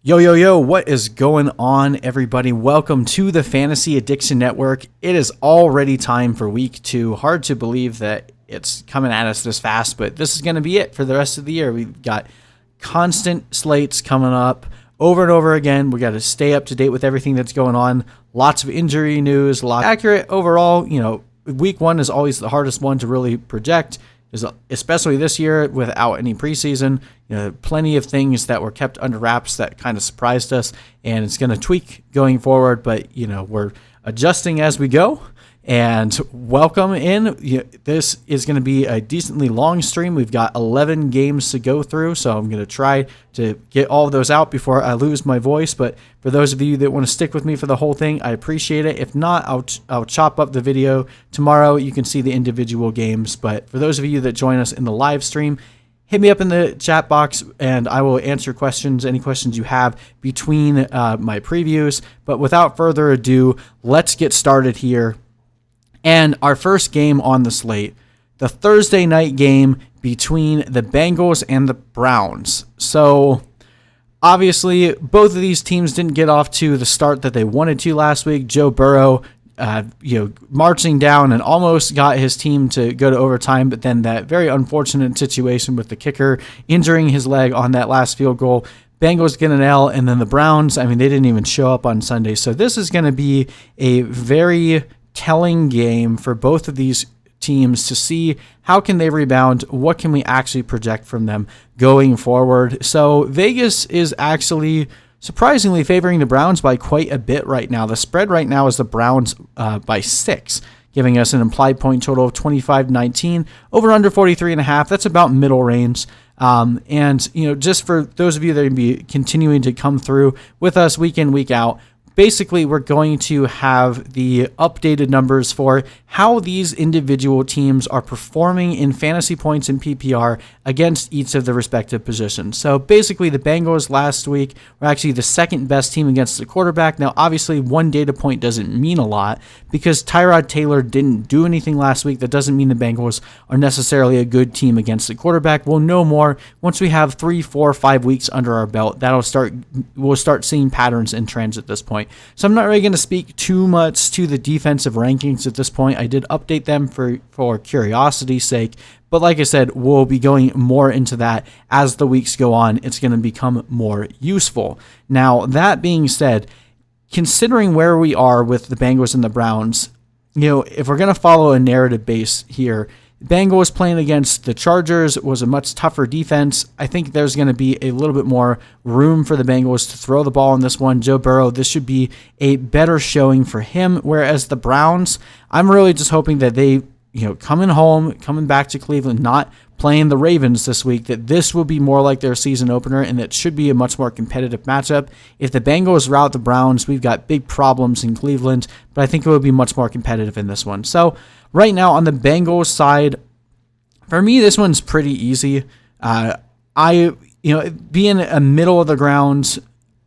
Yo, yo, yo, what is going on, everybody? Welcome to the Fantasy Addiction Network. It is already time for week 2. Hard to believe that it's coming at us this fast, but this is going to be it for the rest of the year. We've got constant slates coming up over and over again. We got to stay up to date with everything that's going on. Lots of injury news, accurate overall. Week 1 is always the hardest one to really project, especially this year without any preseason. Plenty of things that were kept under wraps that kind of surprised us, and it's going to tweak going forward, but we're adjusting as we go. And welcome in. This is going to be a decently long stream. We've got 11 games to go through, so I'm going to try to get all of those out before I lose my voice. But for those of you that want to stick with me for the whole thing, I appreciate it. If not, I'll chop up the video tomorrow. You can see the individual games. But for those of you that join us in the live stream, hit me up in the chat box and I will answer questions, any questions you have between my previews. But without further ado, let's get started here. And our first game on the slate, the Thursday night game between the Bengals and the Browns. So obviously, both of these teams didn't get off to the start that they wanted to last week. Joe Burrow, marching down and almost got his team to go to overtime, but then that very unfortunate situation with the kicker injuring his leg on that last field goal. Bengals get an L, and then the Browns, they didn't even show up on Sunday. So this is going to be a very telling game for both of these teams to see how can they rebound, what can we actually project from them going forward. So Vegas is actually surprisingly favoring the Browns by quite a bit right now. The spread right now is the Browns by 6, giving us an implied point total of 25-19, over under 43.5. That's about middle range. Just for those of you that are going to be continuing to come through with us week in, week out, basically, we're going to have the updated numbers for how these individual teams are performing in fantasy points and PPR against each of the respective positions. So basically, the Bengals last week were actually the second best team against the quarterback. Now, obviously, one data point doesn't mean a lot because Tyrod Taylor didn't do anything last week. That doesn't mean the Bengals are necessarily a good team against the quarterback. We'll know more once we have 3, 4, 5 weeks under our belt. We'll start seeing patterns and trends at this point. So I'm not really going to speak too much to the defensive rankings at this point. I did update them for curiosity's sake, but like I said, we'll be going more into that as the weeks go on. It's going to become more useful. Now, that being said, considering where we are with the Bengals and the Browns, if we're going to follow a narrative base here, Bengals playing against the Chargers was a much tougher defense. I think there's going to be a little bit more room for the Bengals to throw the ball in this one. Joe Burrow, this should be a better showing for him, whereas the Browns, I'm really just hoping that they, coming back to Cleveland, not playing the Ravens this week, that this will be more like their season opener and that should be a much more competitive matchup. If the Bengals rout the Browns, we've got big problems in Cleveland, but I think it will be much more competitive in this one. So right now on the Bengals side, for me, this one's pretty easy. Being a middle of the ground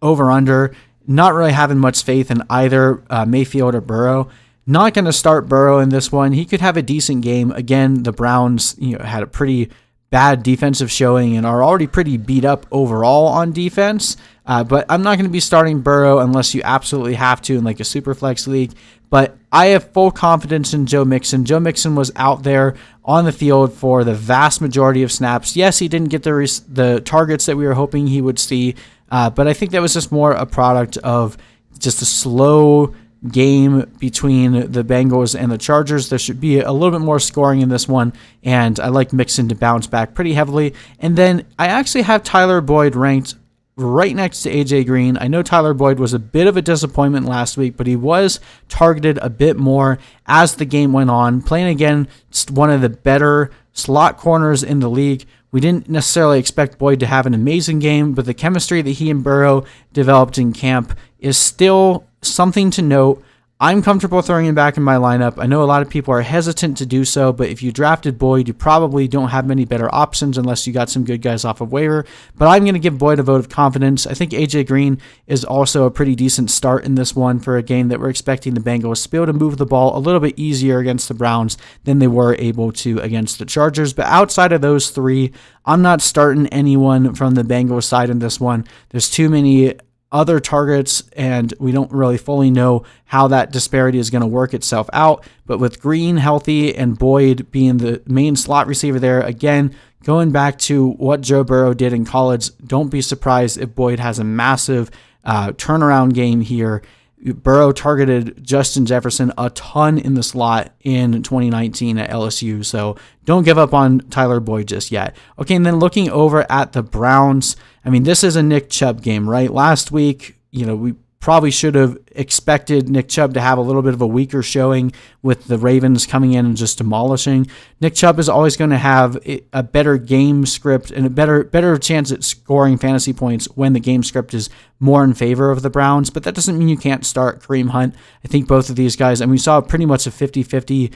over under, not really having much faith in either Mayfield or Burrow. Not going to start Burrow in this one. He could have a decent game. Again, the Browns, had a pretty bad defensive showing and are already pretty beat up overall on defense. But I'm not going to be starting Burrow unless you absolutely have to in like a super flex league. But I have full confidence in Joe Mixon. Joe Mixon was out there on the field for the vast majority of snaps. Yes, he didn't get the targets that we were hoping he would see. But I think that was just more a product of just a slow game between the Bengals and the Chargers. There should be a little bit more scoring in this one, and I like Mixon to bounce back pretty heavily. And then I actually have Tyler Boyd ranked right next to AJ Green. I know Tyler Boyd was a bit of a disappointment last week, but he was targeted a bit more as the game went on, playing against one of the better slot corners in the league. We didn't necessarily expect Boyd to have an amazing game, but the chemistry that he and Burrow developed in camp is still something to note. I'm comfortable throwing him back in my lineup. I know a lot of people are hesitant to do so, but if you drafted Boyd, you probably don't have many better options unless you got some good guys off of waiver. But I'm going to give Boyd a vote of confidence. I think AJ Green is also a pretty decent start in this one for a game that we're expecting the Bengals to be able to move the ball a little bit easier against the Browns than they were able to against the Chargers. But outside of those three, I'm not starting anyone from the Bengals side in this one. There's too many other targets, and we don't really fully know how that disparity is going to work itself out. But with Green healthy and Boyd being the main slot receiver there, again, going back to what Joe Burrow did in college, don't be surprised if Boyd has a massive turnaround game here. Burrow targeted Justin Jefferson a ton in the slot in 2019 at LSU, so don't give up on Tyler Boyd just yet. Okay, and then looking over at the Browns, I mean, this is a Nick Chubb game, right? Last week, we probably should have expected Nick Chubb to have a little bit of a weaker showing with the Ravens coming in and just demolishing. Nick Chubb is always going to have a better game script and a better chance at scoring fantasy points when the game script is more in favor of the Browns, but that doesn't mean you can't start Kareem Hunt. I think both of these guys, and we saw pretty much a 50-50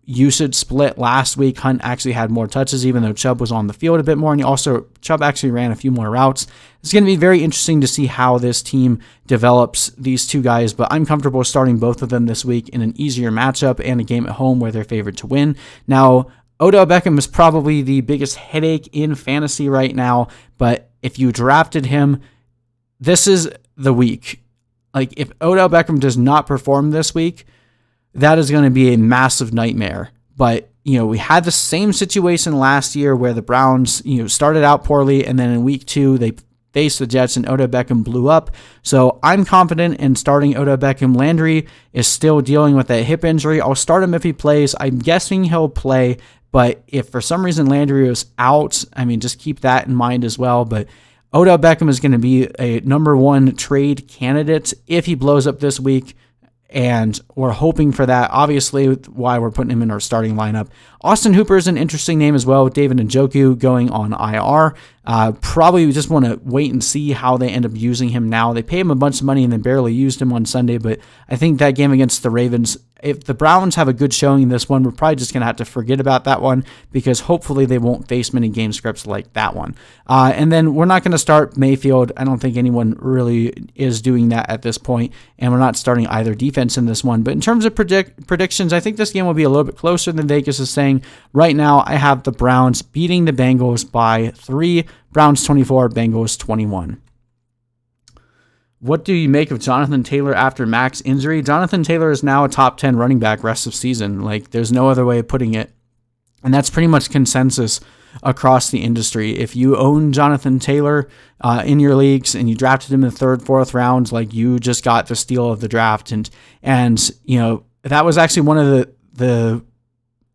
usage split last week. Hunt actually had more touches, even though Chubb was on the field a bit more, and Chubb actually ran a few more routes. It's going to be very interesting to see how this team develops these two guys, but I'm comfortable starting both of them this week in an easier matchup and a game at home where they're favored to win. Now, Odell Beckham is probably the biggest headache in fantasy right now, but if you drafted him, this is the week. Like, if Odell Beckham does not perform this week, that is going to be a massive nightmare. But, we had the same situation last year where the Browns, started out poorly, and then in week 2, they faced the Jets and Odell Beckham blew up. So I'm confident in starting Odell Beckham. Landry is still dealing with that hip injury. I'll start him if he plays. I'm guessing he'll play, but if for some reason Landry is out, just keep that in mind as well. But Odell Beckham is going to be a number 1 trade candidate if he blows up this week, and we're hoping for that. Obviously, why we're putting him in our starting lineup. Austin Hooper is an interesting name as well, with David Njoku going on IR. Probably just want to wait and see how they end up using him now. They pay him a bunch of money and then barely used him on Sunday, but I think that game against the Ravens, if the Browns have a good showing in this one, we're probably just going to have to forget about that one, because hopefully they won't face many game scripts like that one. And then we're not going to start Mayfield. I don't think anyone really is doing that at this point, and we're not starting either defense in this one. But in terms of predictions, I think this game will be a little bit closer than Vegas is saying. Right now, I have the Browns beating the Bengals by 3, Browns 24, Bengals 21. What do you make of Jonathan Taylor after Mac's injury? Jonathan Taylor is now a top 10 running back rest of season. Like, there's no other way of putting it. And that's pretty much consensus across the industry. If you own Jonathan Taylor in your leagues and you drafted him in the 3rd, 4th rounds, like, you just got the steal of the draft. And that was actually one of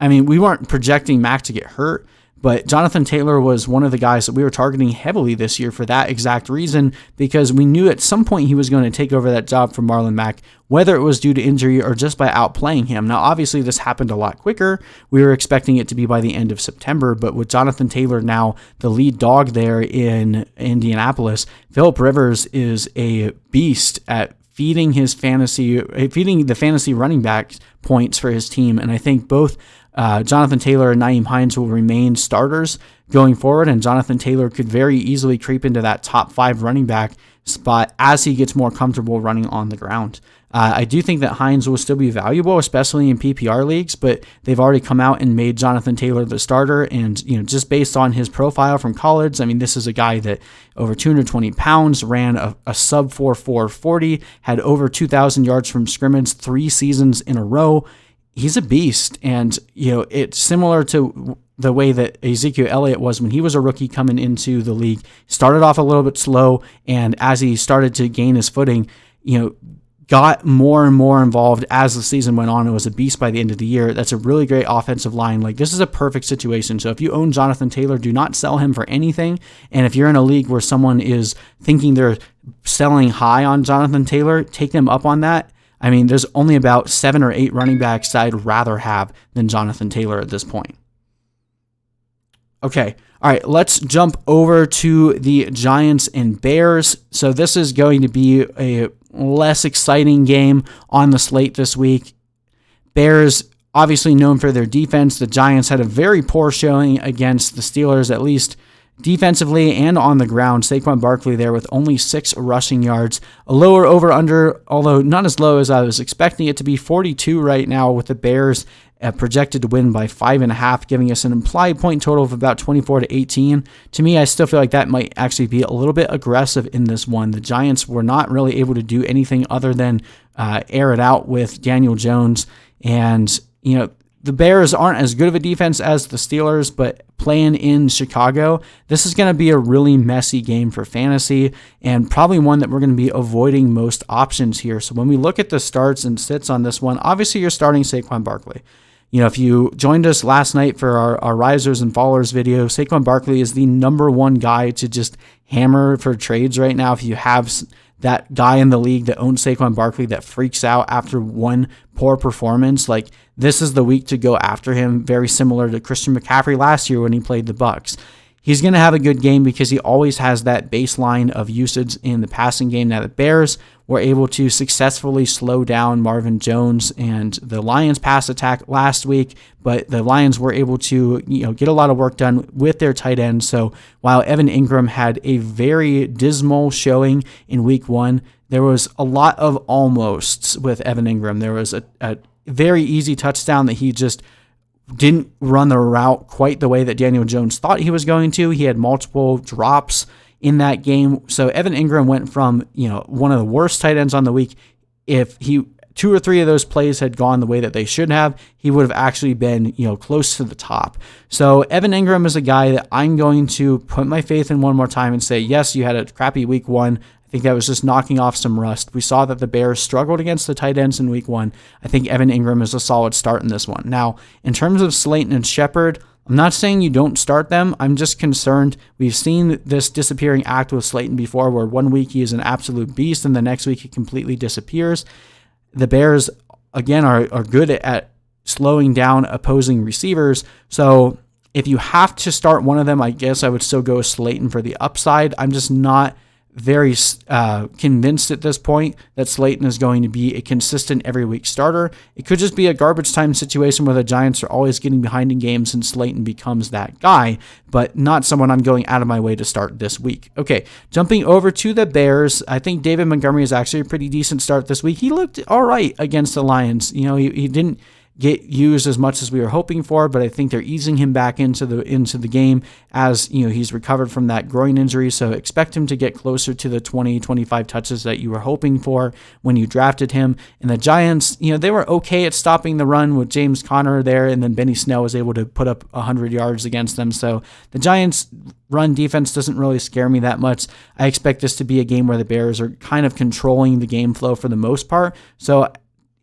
we weren't projecting Mac to get hurt, but Jonathan Taylor was one of the guys that we were targeting heavily this year for that exact reason, because we knew at some point he was going to take over that job from Marlon Mack, whether it was due to injury or just by outplaying him. Now, obviously, this happened a lot quicker. We were expecting it to be by the end of September, but with Jonathan Taylor now the lead dog there in Indianapolis, Phillip Rivers is a beast at feeding the fantasy running back points for his team, and I think both Jonathan Taylor and Nyheim Hines will remain starters going forward, and Jonathan Taylor could very easily creep into that top 5 running back spot as he gets more comfortable running on the ground. I do think that Hines will still be valuable, especially in PPR leagues, but they've already come out and made Jonathan Taylor the starter, and just based on his profile from college, this is a guy that over 220 pounds, ran a sub 4.4 40, had over 2,000 yards from scrimmage 3 seasons in a row. He's a beast, and it's similar to the way that Ezekiel Elliott was when he was a rookie coming into the league. Started off a little bit slow, and as he started to gain his footing, got more and more involved as the season went on. It was a beast by the end of the year. That's a really great offensive line. Like, this is a perfect situation. So if you own Jonathan Taylor, do not sell him for anything. And if you're in a league where someone is thinking they're selling high on Jonathan Taylor, take them up on that. There's only about 7 or 8 running backs that I'd rather have than Jonathan Taylor at this point. Okay, all right, let's jump over to the Giants and Bears. So this is going to be a less exciting game on the slate this week. Bears, obviously known for their defense. The Giants had a very poor showing against the Steelers, at least defensively and on the ground. Saquon Barkley there with only 6 rushing yards. A lower over-under, although not as low as I was expecting it to be, 42 right now with the Bears projected to win by 5.5, giving us an implied point total of about 24-18. To me, I still feel like that might actually be a little bit aggressive in this one. The Giants were not really able to do anything other than air it out with Daniel Jones. And, the Bears aren't as good of a defense as the Steelers, but playing in Chicago, this is going to be a really messy game for fantasy and probably one that we're going to be avoiding most options here. So when we look at the starts and sits on this one, obviously you're starting Saquon Barkley. If you joined us last night for our risers and fallers video, Saquon Barkley is the number one guy to just hammer for trades right now. If you have that guy in the league that owns Saquon Barkley that freaks out after one poor performance, like this is the week to go after him, very similar to Christian McCaffrey last year when he played the BUCS. He's going to have a good game because he always has that baseline of usage in the passing game. Now the Bears were able to successfully slow down Marvin Jones and the Lions pass attack last week, but the Lions were able to get a lot of work done with their tight end. So while Evan Ingram had a very dismal showing in week 1, there was a lot of almosts with Evan Ingram. There was a very easy touchdown that he just didn't run the route quite the way that Daniel Jones thought he was going to. He had multiple drops in that game. So Evan Ingram went from, one of the worst tight ends on the week. If 2 or 3 of those plays had gone the way that they should have, he would have actually been, close to the top. So Evan Ingram is a guy that I'm going to put my faith in one more time and say, yes, you had a crappy week 1. I think that was just knocking off some rust. We saw that the Bears struggled against the tight ends in week 1. I think Evan Ingram is a solid start in this one. Now, in terms of Slayton and Shepard, I'm not saying you don't start them. I'm just concerned. We've seen this disappearing act with Slayton before, where one week he is an absolute beast and the next week he completely disappears. The Bears, again, are good at slowing down opposing receivers. So if you have to start one of them, I guess I would still go with Slayton for the upside. I'm just not very convinced at this point that Slayton is going to be a consistent every week starter. It could just be a garbage time situation where the Giants are always getting behind in games and Slayton becomes that guy, but not someone I'm going out of my way to start this week. Okay, jumping over to the Bears, I think David Montgomery is actually a pretty decent start this week. He looked all right against the Lions. He didn't get used as much as we were hoping for, but I think they're easing him back into the game as he's recovered from that groin injury. So expect him to get closer to the 20-25 touches that you were hoping for when you drafted him. And the Giants, they were okay at stopping the run with James Conner there, and then Benny Snell was able to put up 100 yards against them. So the Giants run defense doesn't really scare me that much. I expect this to be a game where the Bears are kind of controlling the game flow for the most part. So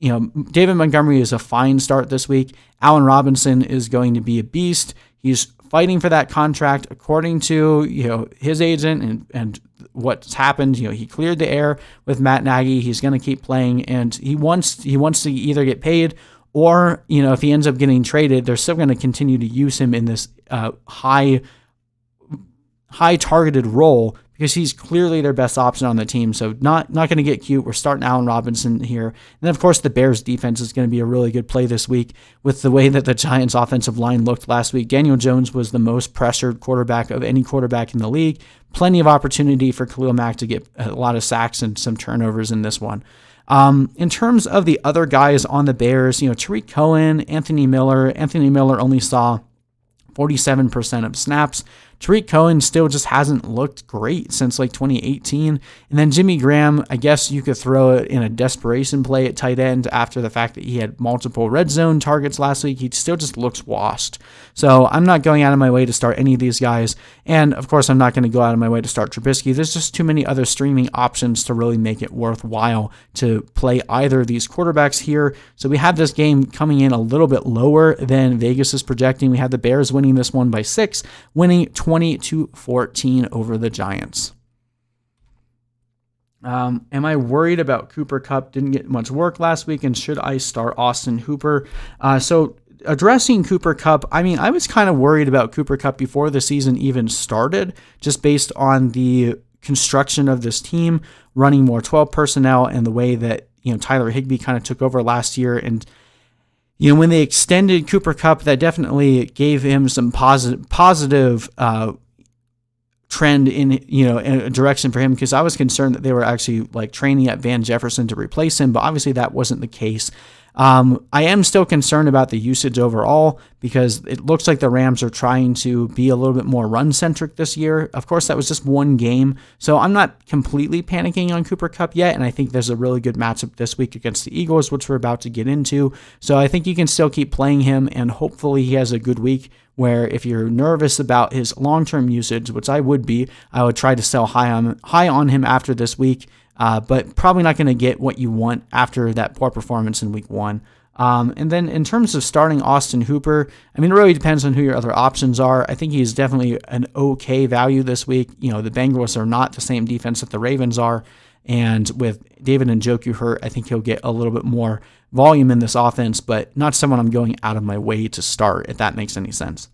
David Montgomery is a fine start this week. Allen Robinson is going to be a beast. He's fighting for that contract according to his agent and what's happened. He cleared the air with Matt Nagy. He's going to keep playing, and he wants to either get paid or if he ends up getting traded, they're still going to continue to use him in this high targeted role, because he's clearly their best option on the team. So not going to get cute. We're starting Allen Robinson here. And then, of course, the Bears defense is going to be a really good play this week with the way that the Giants offensive line looked last week. Daniel Jones was the most pressured quarterback of any quarterback in the league. Plenty of opportunity for Khalil Mack to get a lot of sacks and some turnovers in this one. In terms of the other guys on the Bears, Tariq Cohen, Anthony Miller only saw 47% of snaps. Tariq Cohen still just hasn't looked great since 2018. And then Jimmy Graham, I guess you could throw it in a desperation play at tight end after the fact that he had multiple red zone targets last week. He still just looks washed. So I'm not going out of my way to start any of these guys. And of course, I'm not going to go out of my way to start Trubisky. There's just too many other streaming options to really make it worthwhile to play either of these quarterbacks here. So we have this game coming in a little bit lower than Vegas is projecting. We have the Bears winning this one by 6, winning 20-14 over the Giants. Am I worried about Cooper Kupp? Didn't get much work last week, and should I start Austin Hooper? So addressing Cooper Kupp, I was kind of worried about Cooper Kupp before the season even started, just based on the construction of this team, running more 12 personnel and the way that Tyler Higbee kind of took over last year. And when they extended Cooper Kupp, that definitely gave him some positive trend in a direction for him, because I was concerned that they were actually training at Van Jefferson to replace him, but obviously that wasn't the case. I am still concerned about the usage overall because it looks like the Rams are trying to be a little bit more run-centric this year. Of course, that was just one game, so I'm not completely panicking on Cooper Kupp yet, and I think there's a really good matchup this week against the Eagles, which we're about to get into. So I think you can still keep playing him, and hopefully he has a good week where if you're nervous about his long-term usage, which I would be, I would try to sell high on him after this week. But probably not going to get what you want after that poor performance in week 1. And then in terms of starting Austin Hooper, I mean, it really depends on who your other options are. I think he's definitely an okay value this week. The Bengals are not the same defense that the Ravens are. And with David Njoku hurt, I think he'll get a little bit more volume in this offense, but not someone I'm going out of my way to start, if that makes any sense.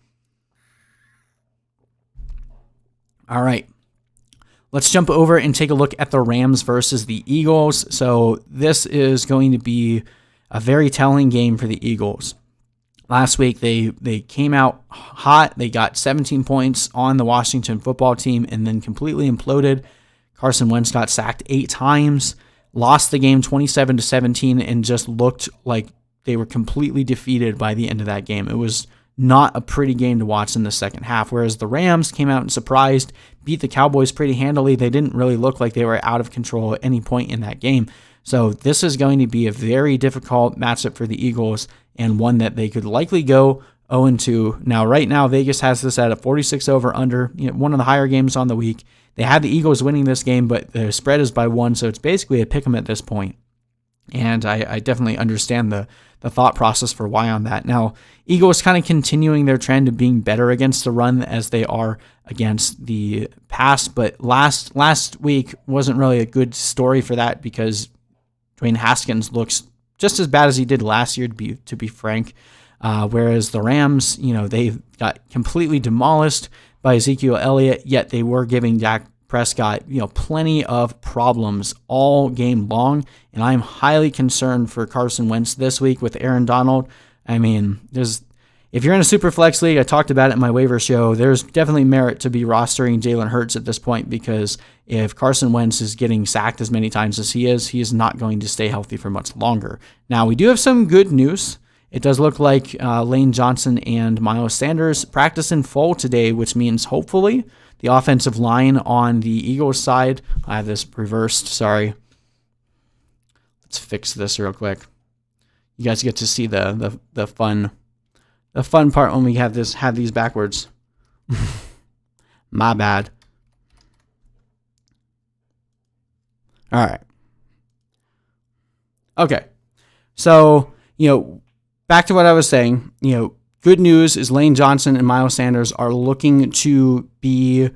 All right. Let's jump over and take a look at the Rams versus the Eagles. So this is going to be a very telling game for the Eagles. Last week, they came out hot. They got 17 points on the Washington football team and then completely imploded. Carson Wentz got sacked 8 times, lost the game 27-17, and just looked like they were completely defeated by the end of that game. It was not a pretty game to watch in the second half, whereas the Rams came out and surprised, beat the Cowboys pretty handily. They didn't really look like they were out of control at any point in that game. So this is going to be a very difficult matchup for the Eagles and one that they could likely go 0-2. Now, right now, Vegas has this at a 46 over-under, one of the higher games on the week. They had the Eagles winning this game, but the spread is by 1, so it's basically a pick 'em at this point. And I definitely understand the thought process for why on that. Now, Eagles kind of continuing their trend of being better against the run as they are against the pass, but last week wasn't really a good story for that because Dwayne Haskins looks just as bad as he did last year, to be frank. Whereas the Rams, they got completely demolished by Ezekiel Elliott, yet they were giving Dak Prescott, plenty of problems all game long, and I'm highly concerned for Carson Wentz this week with Aaron Donald. I mean, if you're in a super flex league, I talked about it in my waiver show, there's definitely merit to be rostering Jalen Hurts at this point because if Carson Wentz is getting sacked as many times as he is not going to stay healthy for much longer. Now, we do have some good news. It does look like Lane Johnson and Miles Sanders practice in full today, which means hopefully the offensive line on the Eagles side. I have this reversed, sorry. Let's fix this real quick. You guys get to see the fun part when we have these backwards. My bad. All right. Okay. So, back to what I was saying, good news is Lane Johnson and Miles Sanders are looking to be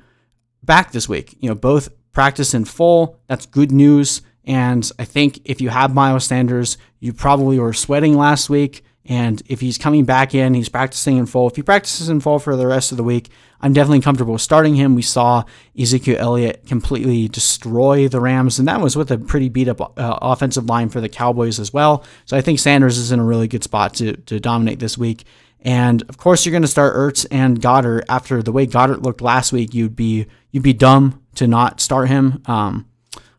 back this week. Both practice in full. That's good news. And I think if you have Miles Sanders, you probably were sweating last week. And if he's coming back in, he's practicing in full. If he practices in full for the rest of the week, I'm definitely comfortable starting him. We saw Ezekiel Elliott completely destroy the Rams, and that was with a pretty beat-up offensive line for the Cowboys as well. So I think Sanders is in a really good spot to dominate this week. And, of course, you're going to start Ertz and Goddard. After the way Goddard looked last week, you'd be dumb to not start him.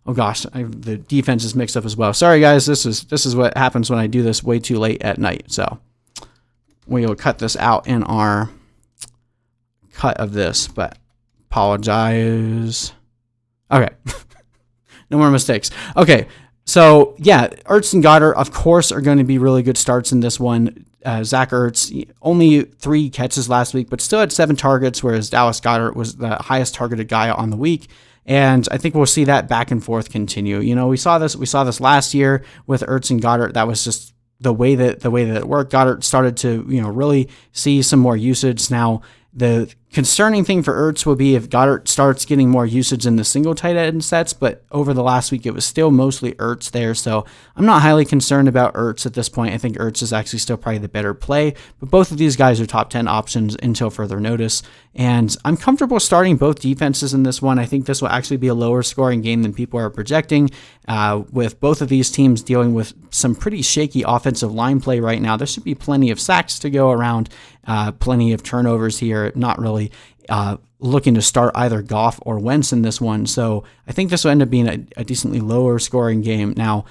Oh gosh, the defense is mixed up as well. Sorry guys, this is what happens when I do this way too late at night. So we will cut this out in our cut of this, but apologize. Okay, no more mistakes. Okay, so yeah, Ertz and Goddard, of course, are going to be really good starts in this one. Zach Ertz, only 3 catches last week, but still had 7 targets, whereas Dallas Goedert was the highest targeted guy on the week. And I think we'll see that back and forth continue. We saw this last year with Ertz and Goddard. That was just the way that it worked. Goddard started to, really see some more usage. Now, the concerning thing for Ertz will be if Goddard starts getting more usage in the single tight end sets, but over the last week, it was still mostly Ertz there. So I'm not highly concerned about Ertz at this point. I think Ertz is actually still probably the better play, but both of these guys are top 10 options until further notice. And I'm comfortable starting both defenses in this one. I think this will actually be a lower scoring game than people are projecting. With both of these teams dealing with some pretty shaky offensive line play right now, there should be plenty of sacks to go around, plenty of turnovers here. Not really looking to start either Goff or Wentz in this one. So I think this will end up being a decently lower scoring game. Now,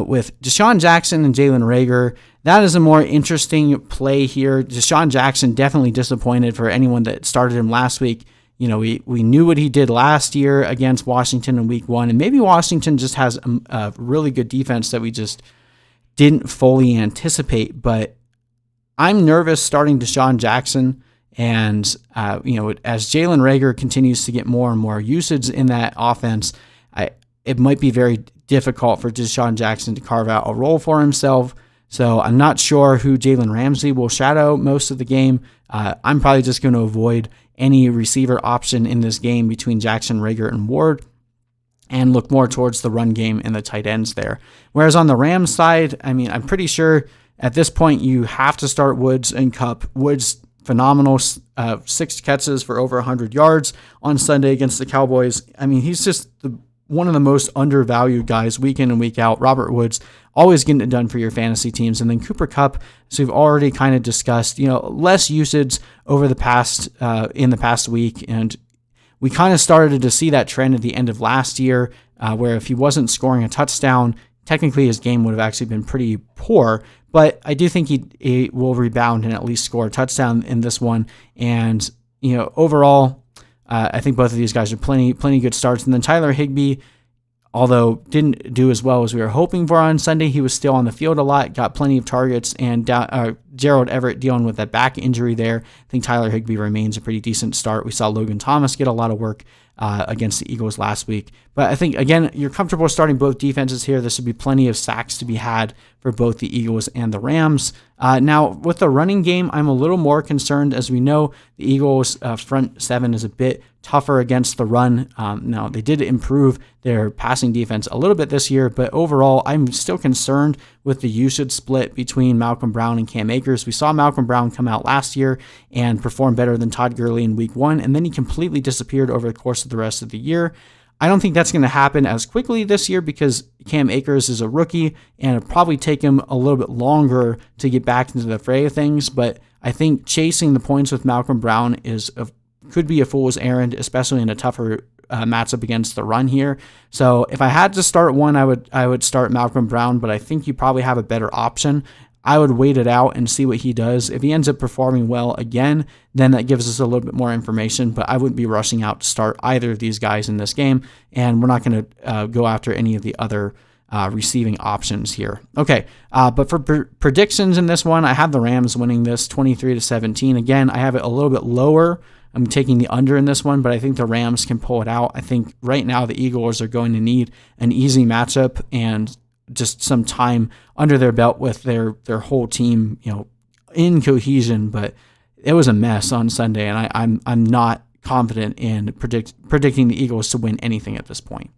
with Deshaun Jackson and Jalen Reagor, that is a more interesting play here. Deshaun Jackson definitely disappointed for anyone that started him last week. We knew what he did last year against Washington in week 1, and maybe Washington just has a really good defense that we just didn't fully anticipate. But I'm nervous starting Deshaun Jackson. And, as Jalen Reagor continues to get more and more usage in that offense, it might be very difficult for Deshaun Jackson to carve out a role for himself. So I'm not sure who Jalen Ramsey will shadow most of the game. I'm probably just going to avoid any receiver option in this game between Jackson, Reagor, and Ward, and look more towards the run game and the tight ends there. Whereas on the Rams side, I'm pretty sure at this point you have to start Woods and Kupp. Woods, phenomenal, 6 catches for over 100 yards on Sunday against the Cowboys. He's just one of the most undervalued guys week in and week out. Robert Woods, always getting it done for your fantasy teams. And then Cooper Kupp, so we've already kind of discussed, less usage over in the past week. And we kind of started to see that trend at the end of last year, where if he wasn't scoring a touchdown, technically his game would have actually been pretty poor. But I do think he will rebound and at least score a touchdown in this one. And, overall, I think both of these guys are plenty good starts. And then Tyler Higbee, although didn't do as well as we were hoping for on Sunday, he was still on the field a lot, got plenty of targets, and Gerald Everett dealing with that back injury there. I think Tyler Higbee remains a pretty decent start. We saw Logan Thomas get a lot of work against the Eagles last week. But I think, again, you're comfortable starting both defenses here. This would be plenty of sacks to be had for both the Eagles and the Rams. Now, with the running game, I'm a little more concerned. As we know, the Eagles' front seven is a bit tougher against the run. Now, they did improve their passing defense a little bit this year, but overall, I'm still concerned with the usage split between Malcolm Brown and Cam Akers. We saw Malcolm Brown come out last year and perform better than Todd Gurley in week 1, and then he completely disappeared over the course of the rest of the year. I don't think that's going to happen as quickly this year because Cam Akers is a rookie, and it'll probably take him a little bit longer to get back into the fray of things. But I think chasing the points with Malcolm Brown could be a fool's errand, especially in a tougher matchup against the run here. So if I had to start one, I would start Malcolm Brown, but I think you probably have a better option. I would wait it out and see what he does. If he ends up performing well again, then that gives us a little bit more information, but I wouldn't be rushing out to start either of these guys in this game, and we're not going to go after any of the other receiving options here. Okay, but for predictions in this one, I have the Rams winning this 23-17. Again, I have it a little bit lower. I'm taking the under in this one, but I think the Rams can pull it out. I think right now the Eagles are going to need an easy matchup and just some time under their belt with their whole team, in cohesion. But it was a mess on Sunday, and I'm not confident in predicting the Eagles to win anything at this point.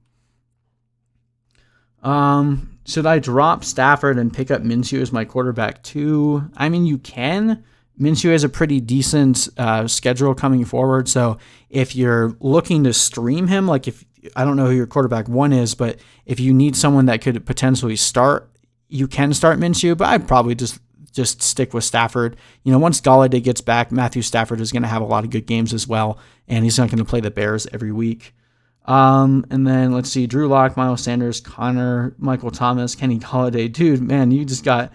Should I drop Stafford and pick up Minshew as my quarterback too? You can. Minshew has a pretty decent schedule coming forward, so if you're looking to stream him, I don't know who your quarterback 1 is, but if you need someone that could potentially start, you can start Minshew, but I'd probably just stick with Stafford. Once Golladay gets back, Matthew Stafford is going to have a lot of good games as well, and he's not going to play the Bears every week. And then let's see, Drew Lock, Miles Sanders, Connor, Michael Thomas, Kenny Golladay. Dude, man, you just got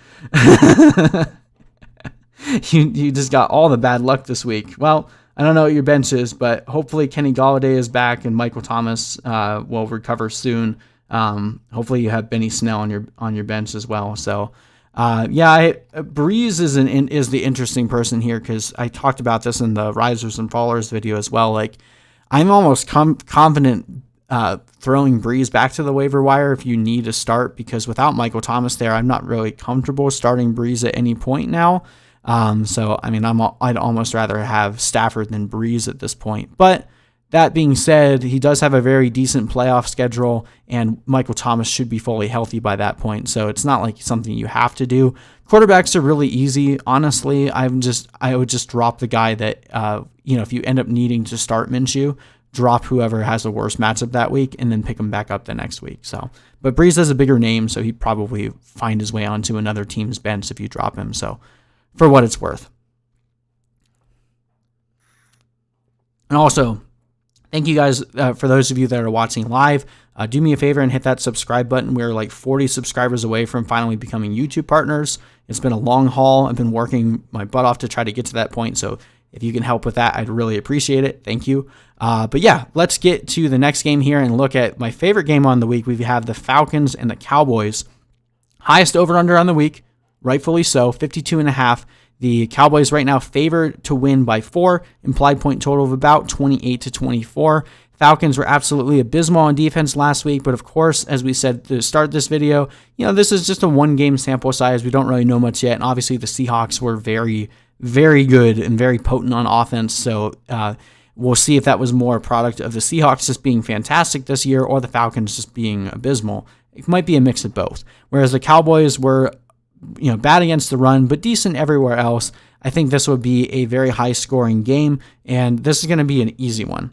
you just got all the bad luck this week. Well, I don't know what your bench is, but hopefully Kenny Golladay is back and Michael Thomas will recover soon. Hopefully you have Benny Snell on your bench as well. So, Breeze is the interesting person here because I talked about this in the Risers and Fallers video as well. I'm almost confident throwing Breeze back to the waiver wire if you need a start, because without Michael Thomas there, I'm not really comfortable starting Breeze at any point now. I'd almost rather have Stafford than Breeze at this point. But that being said, he does have a very decent playoff schedule, and Michael Thomas should be fully healthy by that point. So it's not like something you have to do. Quarterbacks are really easy. Honestly, I would just drop the guy that, if you end up needing to start Minshew, drop whoever has the worst matchup that week and then pick him back up the next week. So, but Breeze has a bigger name, so he'd probably find his way onto another team's bench if you drop him. So, for what it's worth. And also, thank you guys for those of you that are watching live. Do me a favor and hit that subscribe button. We're like 40 subscribers away from finally becoming YouTube partners. It's been a long haul. I've been working my butt off to try to get to that point. So if you can help with that, I'd really appreciate it. Thank you. But yeah, let's get to the next game here and look at my favorite game on the week. We have the Falcons and the Cowboys. Highest over-under on the week, rightfully so, 52.5. The Cowboys right now favored to win by 4, implied point total of about 28-24. Falcons were absolutely abysmal on defense last week, but of course, as we said to start this video, this is just a one-game sample size. We don't really know much yet, and obviously the Seahawks were very, very good and very potent on offense, so we'll see if that was more a product of the Seahawks just being fantastic this year or the Falcons just being abysmal. It might be a mix of both. Whereas the Cowboys were bad against the run, but decent everywhere else. I think this would be a very high-scoring game, and this is going to be an easy one.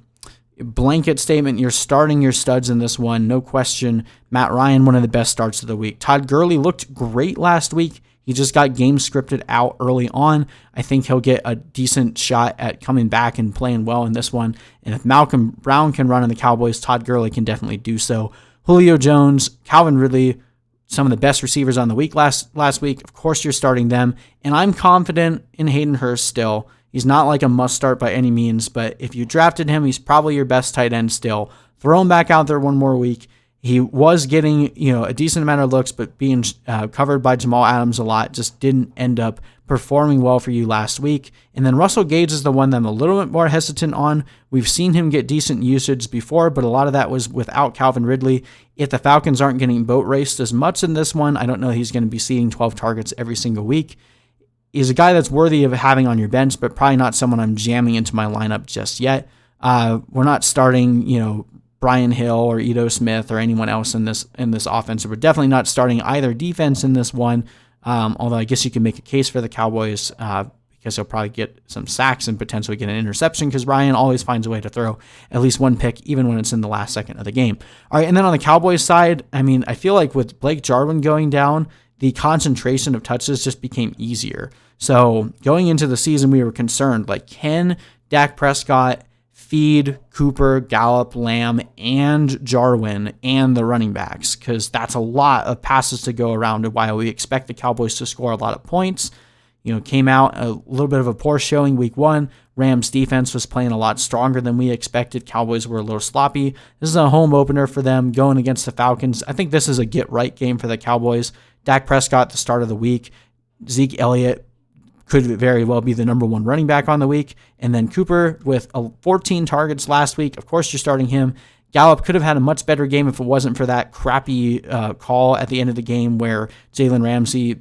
Blanket statement, you're starting your studs in this one, no question. Matt Ryan, one of the best starts of the week. Todd Gurley looked great last week. He just got game scripted out early on. I think he'll get a decent shot at coming back and playing well in this one. And if Malcolm Brown can run in the Cowboys, Todd Gurley can definitely do so. Julio Jones, Calvin Ridley, some of the best receivers on the week last week. Of course, you're starting them. And I'm confident in Hayden Hurst still. He's not like a must start by any means, but if you drafted him, he's probably your best tight end still. Throw him back out there one more week. He was getting, a decent amount of looks, but being covered by Jamal Adams a lot, just didn't end up performing well for you last week. And then Russell Gage is the one that I'm a little bit more hesitant on. We've seen him get decent usage before, but a lot of that was without Calvin Ridley. If the Falcons aren't getting boat raced as much in this one, I don't know he's going to be seeing 12 targets every single week. He's a guy that's worthy of having on your bench, but probably not someone I'm jamming into my lineup just yet. We're not starting, Brian Hill or Ito Smith or anyone else in this offense. We're definitely not starting either defense in this one, although I guess you can make a case for the Cowboys because he'll probably get some sacks and potentially get an interception because Ryan always finds a way to throw at least one pick, even when it's in the last second of the game. All right, and then on the Cowboys side, I feel like with Blake Jarwin going down, the concentration of touches just became easier. So going into the season, we were concerned, can Dak Prescott feed Cooper, Gallup, Lamb, and Jarwin and the running backs? Because that's a lot of passes to go around. And while we expect the Cowboys to score a lot of points, came out a little bit of a poor showing week 1. Rams defense was playing a lot stronger than we expected. Cowboys were a little sloppy. This is a home opener for them going against the Falcons. I think this is a get-right game for the Cowboys. Dak Prescott, the start of the week. Zeke Elliott could very well be the number 1 running back on the week. And then Cooper with 14 targets last week. Of course, you're starting him. Gallup could have had a much better game if it wasn't for that crappy call at the end of the game where Jalen Ramsey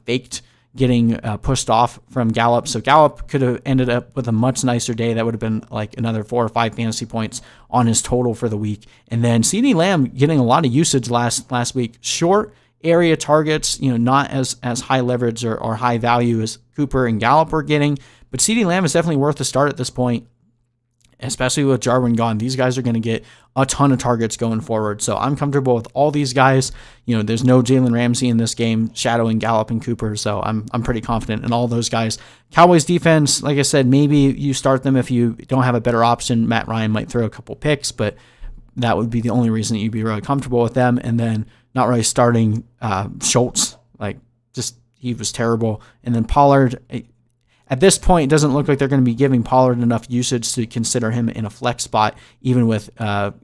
faked getting pushed off from Gallup. So Gallup could have ended up with a much nicer day. That would have been like another 4 or 5 fantasy points on his total for the week. And then CeeDee Lamb getting a lot of usage last week. Short area targets, not as high leverage or high value as Cooper and Gallup were getting. But CeeDee Lamb is definitely worth a start at this point, especially with Jarwin gone. These guys are going to get a ton of targets going forward. So I'm comfortable with all these guys. There's no Jalen Ramsey in this game shadowing Gallup and Cooper. So I'm pretty confident in all those guys. Cowboys defense, like I said, maybe you start them if you don't have a better option. Matt Ryan might throw a couple picks, but that would be the only reason that you'd be really comfortable with them. And then not really starting Schultz. He was terrible. And then Pollard, at this point, it doesn't look like they're going to be giving Pollard enough usage to consider him in a flex spot, even with the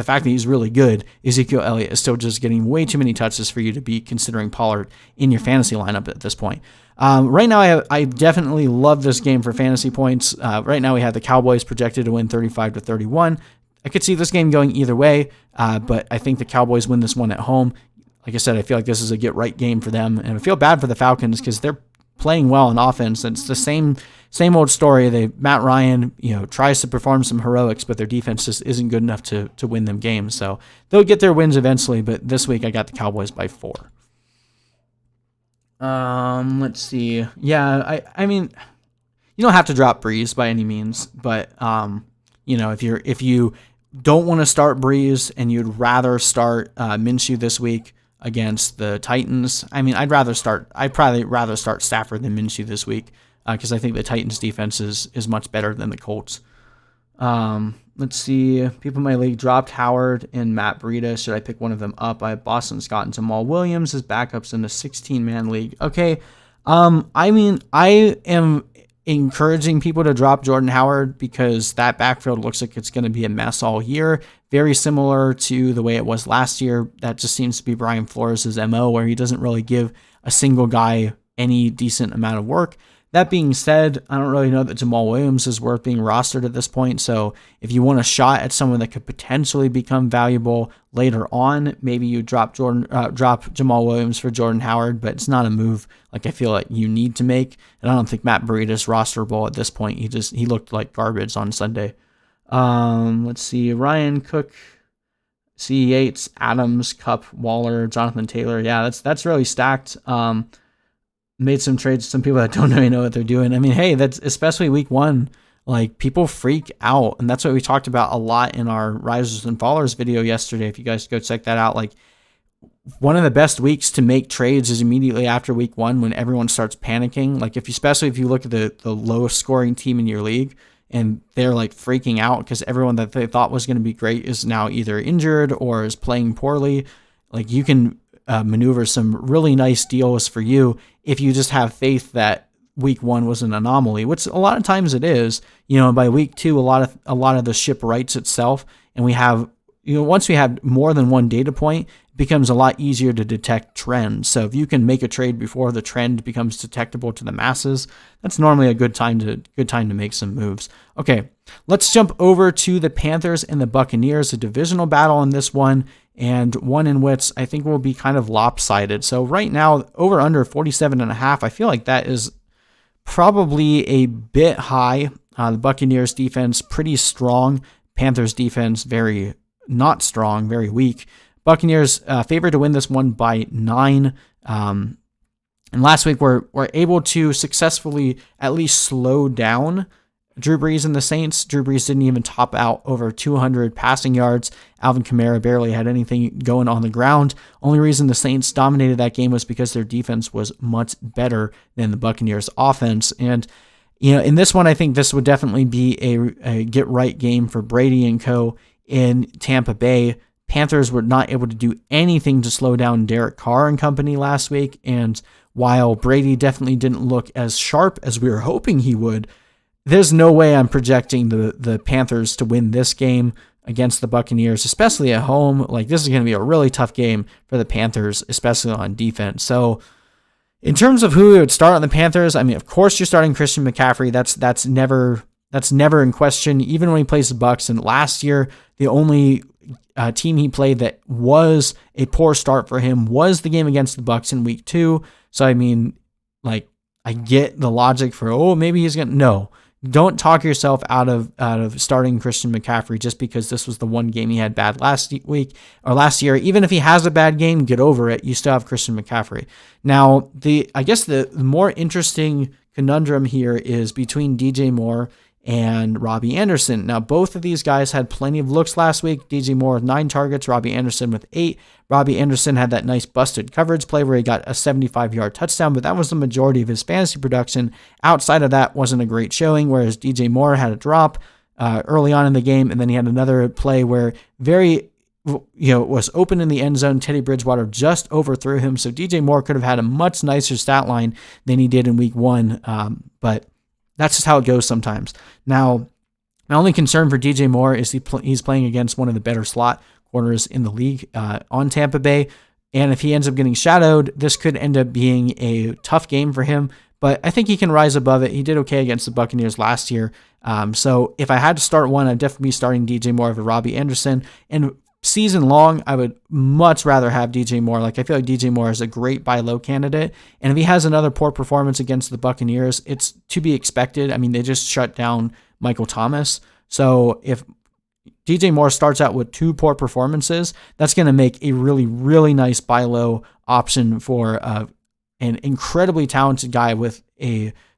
fact that he's really good. Ezekiel Elliott is still just getting way too many touches for you to be considering Pollard in your fantasy lineup at this point. Right now, I definitely love this game for fantasy points. Right now, we have the Cowboys projected to win 35-31. I could see this game going either way, but I think the Cowboys win this one at home. Like I said, I feel like this is a get-right game for them, and I feel bad for the Falcons because they're playing well on offense. It's the same old story. Matt Ryan, tries to perform some heroics, but their defense just isn't good enough to win them games. So they'll get their wins eventually, but this week I got the Cowboys by 4. Let's see. Yeah, I mean, you don't have to drop Breeze by any means, but if you don't want to start Breeze and you'd rather start Minshew this week against the Titans, I'd probably rather start Stafford than Minshew this week because I think the Titans defense is much better than the Colts. Let's see. People in my league dropped Howard and Matt Breida. Should I pick one of them up? I have Boston Scott and Jamal Williams as backups in a 16-man league. Okay. I mean, I am encouraging people to drop Jordan Howard because that backfield looks like it's going to be a mess all year. Very similar to the way it was last year. That just seems to be Brian Flores' MO, where he doesn't really give a single guy any decent amount of work. That being said, I don't really know that Jamal Williams is worth being rostered at this point. So if you want a shot at someone that could potentially become valuable later on, maybe you drop Jamal Williams for Jordan Howard, but it's not a move like I feel like you need to make. And I don't think Matt Breida is rosterable at this point. He looked like garbage on Sunday. Let's see. Ryan Cook, C. Yates, Adams, Kupp, Waller, Jonathan Taylor. Yeah, that's really stacked. Made some trades. Some people that don't really know what they're doing. I mean, hey, that's especially week one. Like, people freak out, and that's what we talked about a lot in our risers and fallers video yesterday. If you guys go check that out, like, one of the best weeks to make trades is immediately after week one when everyone starts panicking. Like, especially if you look at the lowest scoring team in your league and they're like freaking out because everyone that they thought was going to be great is now either injured or is playing poorly. Like, you can maneuver some really nice deals for you if you just have faith that week one was an anomaly, which a lot of times it is. By week two, a lot of the ship rights itself, and we have, once we have more than one data point, it becomes a lot easier to detect trends. So if you can make a trade before the trend becomes detectable to the masses, that's normally a good time to make some moves. Okay, let's jump over to the Panthers and the Buccaneers, a divisional battle in this one, and one in which I think will be kind of lopsided. So right now, over under 47.5, I feel like that is probably a bit high. The Buccaneers defense pretty strong. Panthers defense very not strong, very weak. Buccaneers favored to win this one by 9. And last week we're able to successfully at least slow down Drew Brees and the Saints. Drew Brees didn't even top out over 200 passing yards. Alvin Kamara barely had anything going on the ground. Only reason the Saints dominated that game was because their defense was much better than the Buccaneers offense. And, in this one, I think this would definitely be a get right game for Brady and co. in Tampa Bay. Panthers were not able to do anything to slow down Derek Carr and company last week. And while Brady definitely didn't look as sharp as we were hoping he would, there's no way I'm projecting the Panthers to win this game against the Buccaneers, especially at home. Like, this is going to be a really tough game for the Panthers, especially on defense. So in terms of who would start on the Panthers, I mean, of course you're starting Christian McCaffrey. That's never in question, even when he plays the BUCS. And last year, the only team he played that was a poor start for him was the game against the BUCS in week 2. So, I mean, like, I get the logic for, maybe he's going to, no. Don't talk yourself out of starting Christian McCaffrey just because this was the one game he had bad last week or last year. Even if he has a bad game, get over it. You still have Christian McCaffrey. Now, I guess the more interesting conundrum here is between DJ Moore and Robbie Anderson. Now, both of these guys had plenty of looks last week. DJ Moore with 9 targets, Robbie Anderson with 8. Robbie Anderson had that nice busted coverage play where he got a 75-yard touchdown, but that was the majority of his fantasy production. Outside of that, wasn't a great showing, whereas DJ Moore had a drop early on in the game, and then he had another play where was open in the end zone. Teddy Bridgewater just overthrew him, so DJ Moore could have had a much nicer stat line than he did in week 1, but that's just how it goes sometimes. Now, my only concern for DJ Moore is he's playing against one of the better slot corners in the league on Tampa Bay. And if he ends up getting shadowed, this could end up being a tough game for him. But I think he can rise above it. He did okay against the Buccaneers last year. So if I had to start one, I'd definitely be starting DJ Moore over Robbie Anderson. And season long, I would much rather have DJ Moore. Like, I feel like DJ Moore is a great buy low candidate. And if he has another poor performance against the Buccaneers, it's to be expected. I mean, they just shut down Michael Thomas. So if DJ Moore starts out with 2 poor performances, that's going to make a really, really nice buy low option for an incredibly talented guy with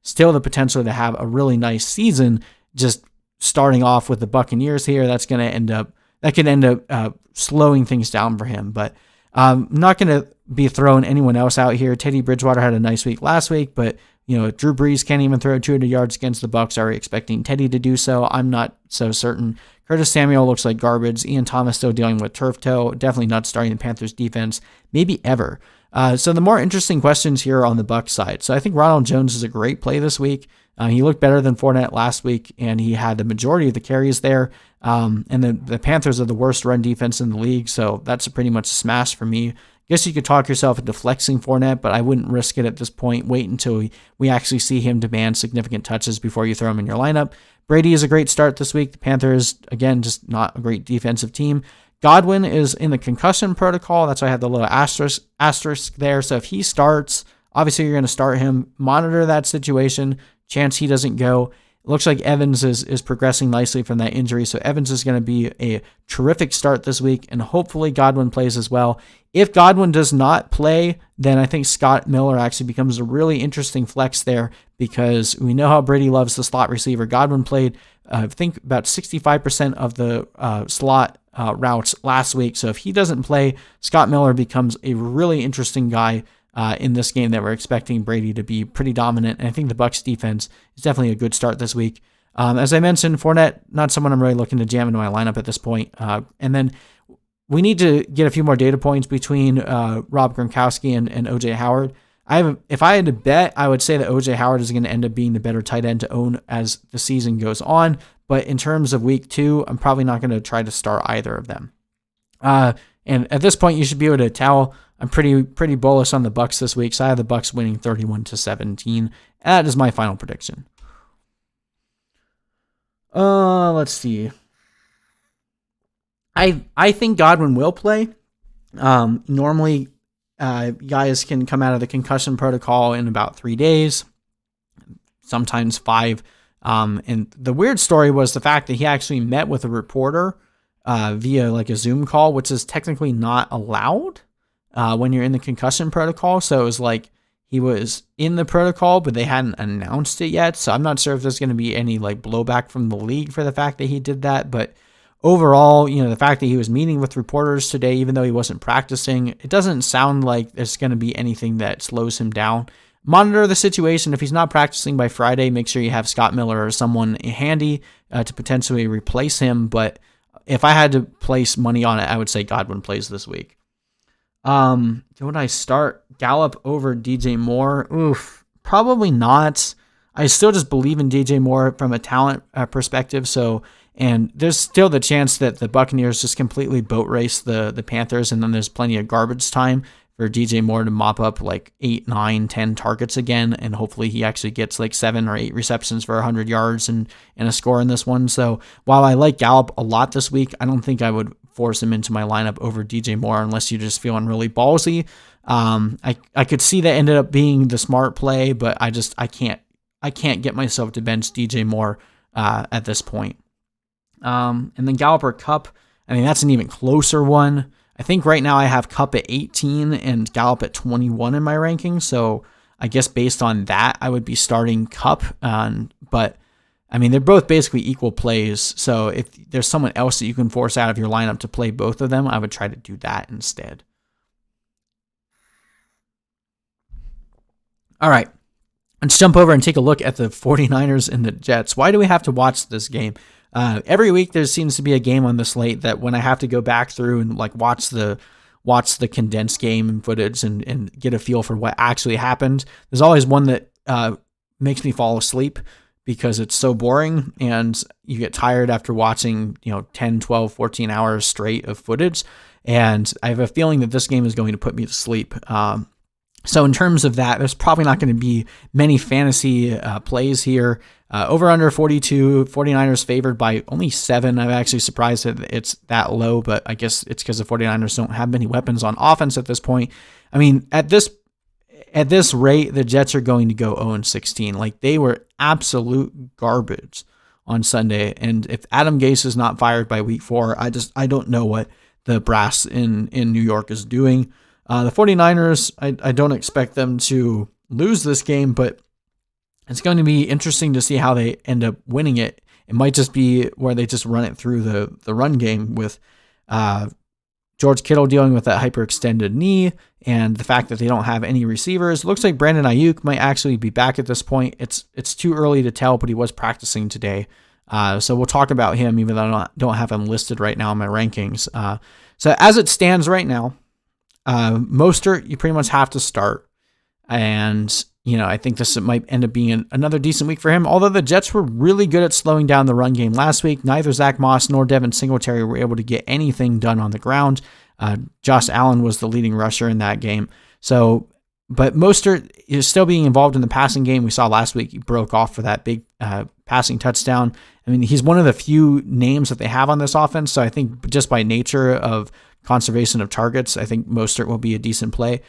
still the potential to have a really nice season. Just starting off with the Buccaneers here, that could end up slowing things down for him. But I'm not going to be throwing anyone else out here. Teddy Bridgewater had a nice week last week, but Drew Brees can't even throw 200 yards against the Bucs. Are we expecting Teddy to do so? I'm not so certain. Curtis Samuel looks like garbage. Ian Thomas still dealing with turf toe. Definitely not starting the Panthers defense, maybe ever. So the more interesting questions here on the Bucs side. So I think Ronald Jones is a great play this week. He looked better than Fournette last week, and he had the majority of the carries there. And the Panthers are the worst run defense in the league, so that's pretty much a smash for me. I guess you could talk yourself into flexing Fournette, but I wouldn't risk it at this point. Wait until we actually see him demand significant touches before you throw him in your lineup. Brady is a great start this week. The Panthers, again, just not a great defensive team. Godwin is in the concussion protocol. That's why I have the little asterisk there. So if he starts, obviously you're going to start him. Monitor that situation. Chance he doesn't go. It looks like Evans is progressing nicely from that injury. So Evans is going to be a terrific start this week, and hopefully Godwin plays as well. If Godwin does not play, then I think Scott Miller actually becomes a really interesting flex there, because we know how Brady loves the slot receiver. Godwin played, I think, about 65% of the slot routes last week. So if he doesn't play, Scott Miller becomes a really interesting guy in this game that we're expecting Brady to be pretty dominant. And I think the Bucs defense is definitely a good start this week. As I mentioned, Fournette, not someone I'm really looking to jam into my lineup at this point. And then we need to get a few more data points between Rob Gronkowski and OJ Howard. If I had to bet, I would say that OJ Howard is going to end up being the better tight end to own as the season goes on. But in terms of week 2, I'm probably not going to try to start either of them. And at this point, you should be able to tell I'm pretty bullish on the Bucs this week. So I have the Bucs winning 31-17. That is my final prediction. Let's see. I think Godwin will play. Normally, guys can come out of the concussion protocol in about 3 days, sometimes 5. And the weird story was the fact that he actually met with a reporter via like a Zoom call, which is technically not allowed when you're in the concussion protocol. So it was like he was in the protocol, but they hadn't announced it yet. So I'm not sure if there's going to be any like blowback from the league for the fact that he did that. But overall, the fact that he was meeting with reporters today, even though he wasn't practicing, it doesn't sound like there's going to be anything that slows him down. Monitor the situation. If he's not practicing by Friday, make sure you have Scott Miller or someone handy to potentially replace him. But if I had to place money on it, I would say Godwin plays this week. Would I start Gallup over DJ Moore? Oof, probably not. I still just believe in DJ Moore from a talent perspective. And there's still the chance that the Buccaneers just completely boat race the Panthers, and then there's plenty of garbage time for DJ Moore to mop up like 8, 9, 10 targets again, and hopefully he actually gets like 7 or 8 receptions for 100 yards and a score in this one. So while I like Gallup a lot this week, I don't think I would force him into my lineup over DJ Moore unless you're just feeling really ballsy. I could see that ended up being the smart play, but I can't get myself to bench DJ Moore at this point. And then Gallup or Kupp, I mean, that's an even closer one. I think right now I have Kupp at 18 and Gallup at 21 in my ranking. So I guess based on that, I would be starting Kupp. But I mean, they're both basically equal plays. So if there's someone else that you can force out of your lineup to play both of them, I would try to do that instead. All right. Let's jump over and take a look at the 49ers and the Jets. Why do we have to watch this game? Every week there seems to be a game on the slate that when I have to go back through and like watch the condensed game footage and get a feel for what actually happened, there's always one that makes me fall asleep because it's so boring and you get tired after watching 10, 12, 14 hours straight of footage. And I have a feeling that this game is going to put me to sleep. So in terms of that, there's probably not going to be many fantasy plays here. Over under 42, 49ers favored by only 7. I'm actually surprised that it's that low, but I guess it's because the 49ers don't have many weapons on offense at this point. I mean, at this rate, the Jets are going to go 0-16. Like, they were absolute garbage on Sunday. And if Adam Gase is not fired by week 4, I don't know what the brass in New York is doing. The 49ers, I don't expect them to lose this game, but it's going to be interesting to see how they end up winning it. It might just be where they just run it through the run game with George Kittle dealing with that hyperextended knee and the fact that they don't have any receivers. Looks like Brandon Ayuk might actually be back at this point. It's too early to tell, but he was practicing today. So we'll talk about him, even though I don't have him listed right now in my rankings. So as it stands right now, Mostert, you pretty much have to start. And, I think this might end up being another decent week for him. Although the Jets were really good at slowing down the run game last week, neither Zach Moss nor Devin Singletary were able to get anything done on the ground. Josh Allen was the leading rusher in that game. So, but Mostert is still being involved in the passing game. We saw last week he broke off for that big passing touchdown. I mean, he's one of the few names that they have on this offense. So I think just by nature of conservation of targets, I think Mostert will be a decent play.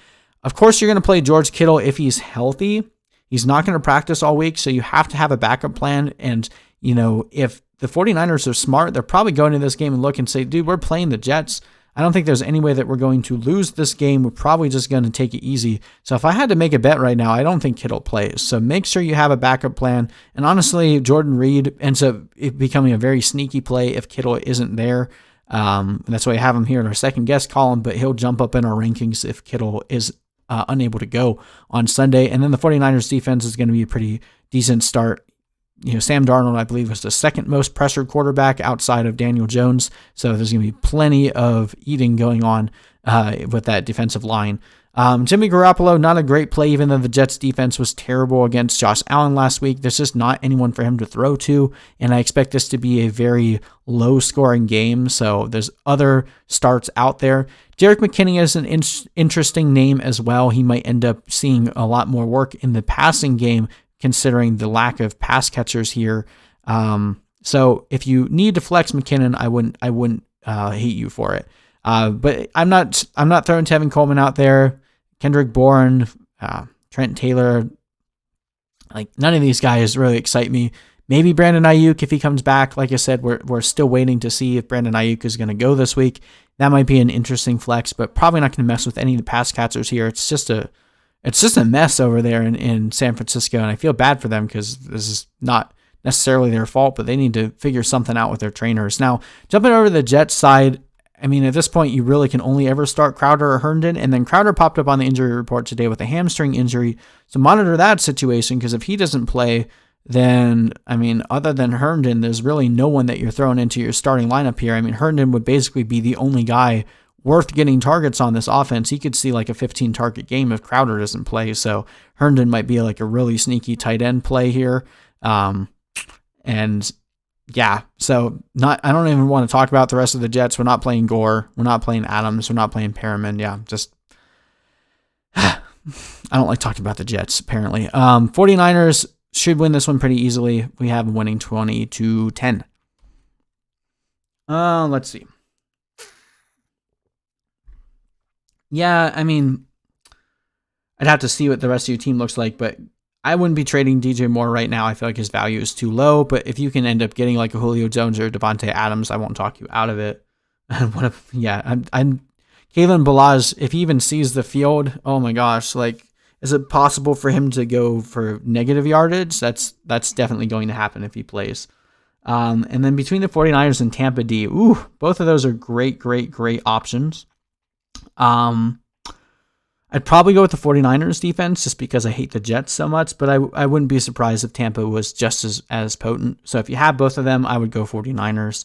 Of course, you're going to play George Kittle if he's healthy. He's not going to practice all week, so you have to have a backup plan. And, if the 49ers are smart, they're probably going to this game and look and say, dude, we're playing the Jets. I don't think there's any way that we're going to lose this game. We're probably just going to take it easy. So if I had to make a bet right now, I don't think Kittle plays. So make sure you have a backup plan. And honestly, Jordan Reed ends up becoming a very sneaky play if Kittle isn't there. That's why I have him here in our second guest column, but he'll jump up in our rankings if Kittle is unable to go on Sunday. And then the 49ers defense is going to be a pretty decent start. Sam Darnold, I believe, was the second most pressured quarterback outside of Daniel Jones. So there's going to be plenty of eating going on with that defensive line. Jimmy Garoppolo, not a great play, even though the Jets defense was terrible against Josh Allen last week. There's just not anyone for him to throw to, and I expect this to be a very low-scoring game, so there's other starts out there. Jerick McKinnon is an interesting name as well. He might end up seeing a lot more work in the passing game, considering the lack of pass catchers here. So if you need to flex McKinnon, I wouldn't hate you for it. But I'm not throwing Tevin Coleman out there. Kendrick Bourne, Trent Taylor, none of these guys really excite me. Maybe Brandon Ayuk if he comes back. Like I said, we're still waiting to see if Brandon Ayuk is going to go this week. That might be an interesting flex, but probably not going to mess with any of the pass catchers here. It's just a mess over there in San Francisco, and I feel bad for them because this is not necessarily their fault, but they need to figure something out with their trainers. Now, jumping over to the Jets side, I mean, at this point, you really can only ever start Crowder or Herndon, and then Crowder popped up on the injury report today with a hamstring injury, so monitor that situation, because if he doesn't play, then, I mean, other than Herndon, there's really no one that you're throwing into your starting lineup here. I mean, Herndon would basically be the only guy worth getting targets on this offense. He could see a 15-target game if Crowder doesn't play, so Herndon might be a really sneaky tight end play here. And yeah, so I don't even want to talk about the rest of the Jets. We're not playing Gore. We're not playing Adams. We're not playing Perriman. Yeah, just I don't like talking about the Jets, apparently. 49ers should win this one pretty easily. We have them winning 20-10. Let's see. Yeah, I mean, I'd have to see what the rest of your team looks like, but I wouldn't be trading DJ Moore right now. I feel like his value is too low, but if you can end up getting a Julio Jones or Devontae Adams, I won't talk you out of it. I'm Kalen Balazs, if he even sees the field, oh my gosh, is it possible for him to go for negative yardage? That's definitely going to happen if he plays. And then between the 49ers and Tampa D, both of those are great options. I'd probably go with the 49ers defense just because I hate the Jets so much, but I wouldn't be surprised if Tampa was just as potent. So if you have both of them, I would go 49ers.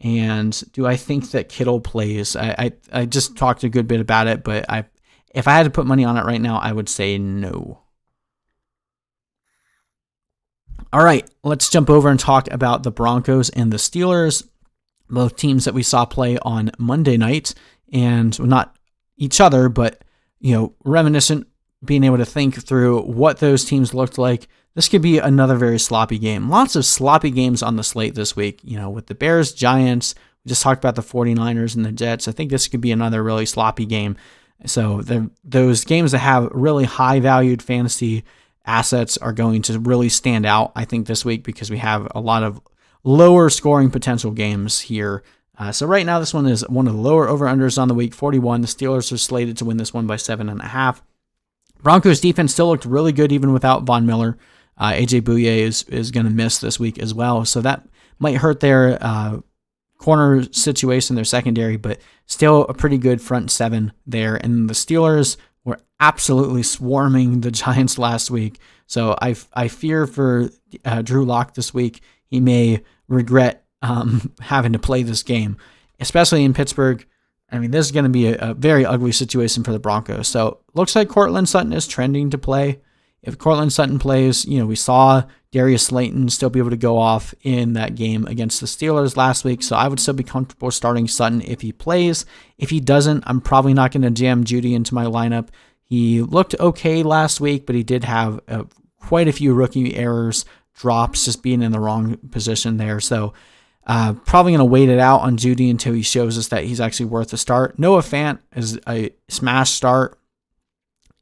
And do I think that Kittle plays? I just talked a good bit about it, but if I had to put money on it right now, I would say no. All right, let's jump over and talk about the Broncos and the Steelers, both teams that we saw play on Monday night, and not each other, but reminiscent, being able to think through what those teams looked like. This could be another very sloppy game. Lots of sloppy games on the slate this week, with the Bears, Giants. We just talked about the 49ers and the Jets. I think this could be another really sloppy game. So those games that have really high valued fantasy assets are going to really stand out, I think, this week because we have a lot of lower scoring potential games here. So right now, this one is one of the lower over-unders on the week, 41. The Steelers are slated to win this one by 7.5. Broncos defense still looked really good even without Von Miller. AJ Bouye is going to miss this week as well, so that might hurt their corner situation, their secondary, but still a pretty good front seven there. And the Steelers were absolutely swarming the Giants last week. So I fear for Drew Lock this week. He may regret having to play this game, especially in Pittsburgh. I mean, this is going to be a very ugly situation for the Broncos. So looks like Courtland Sutton is trending to play. If Courtland Sutton plays, we saw Darius Slayton still be able to go off in that game against the Steelers last week. So I would still be comfortable starting Sutton if he plays. If he doesn't, I'm probably not going to jam Judy into my lineup. He looked okay last week, but he did have quite a few rookie errors, drops, just being in the wrong position there. So probably going to wait it out on Judy until he shows us that he's actually worth a start. Noah Fant is a smash start.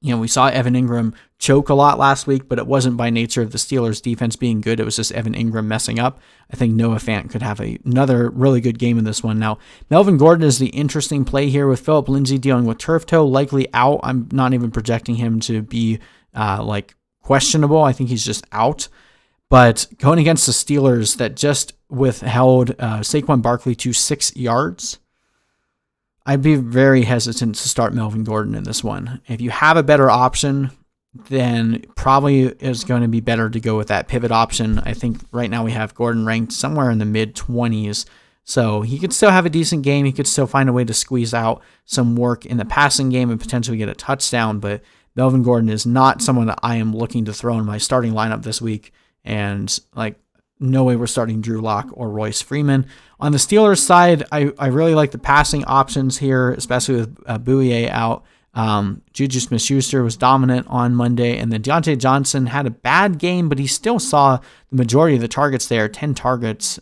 We saw Evan Ingram choke a lot last week, but it wasn't by nature of the Steelers' defense being good. It was just Evan Ingram messing up. I think Noah Fant could have another really good game in this one. Now, Melvin Gordon is the interesting play here with Phillip Lindsay dealing with turf toe, likely out. I'm not even projecting him to be questionable. I think he's just out. But going against the Steelers that just withheld Saquon Barkley to 6 yards, I'd be very hesitant to start Melvin Gordon in this one. If you have a better option, then probably it's going to be better to go with that pivot option. I think right now we have Gordon ranked somewhere in the mid-20s. So he could still have a decent game. He could still find a way to squeeze out some work in the passing game and potentially get a touchdown. But Melvin Gordon is not someone that I am looking to throw in my starting lineup this week. And no way we're starting Drew Lock or Royce Freeman. On the Steelers side, I really like the passing options here, especially with Bouye out. Juju Smith-Schuster was dominant on Monday, and then Deontay Johnson had a bad game, but he still saw the majority of the targets there, 10 targets,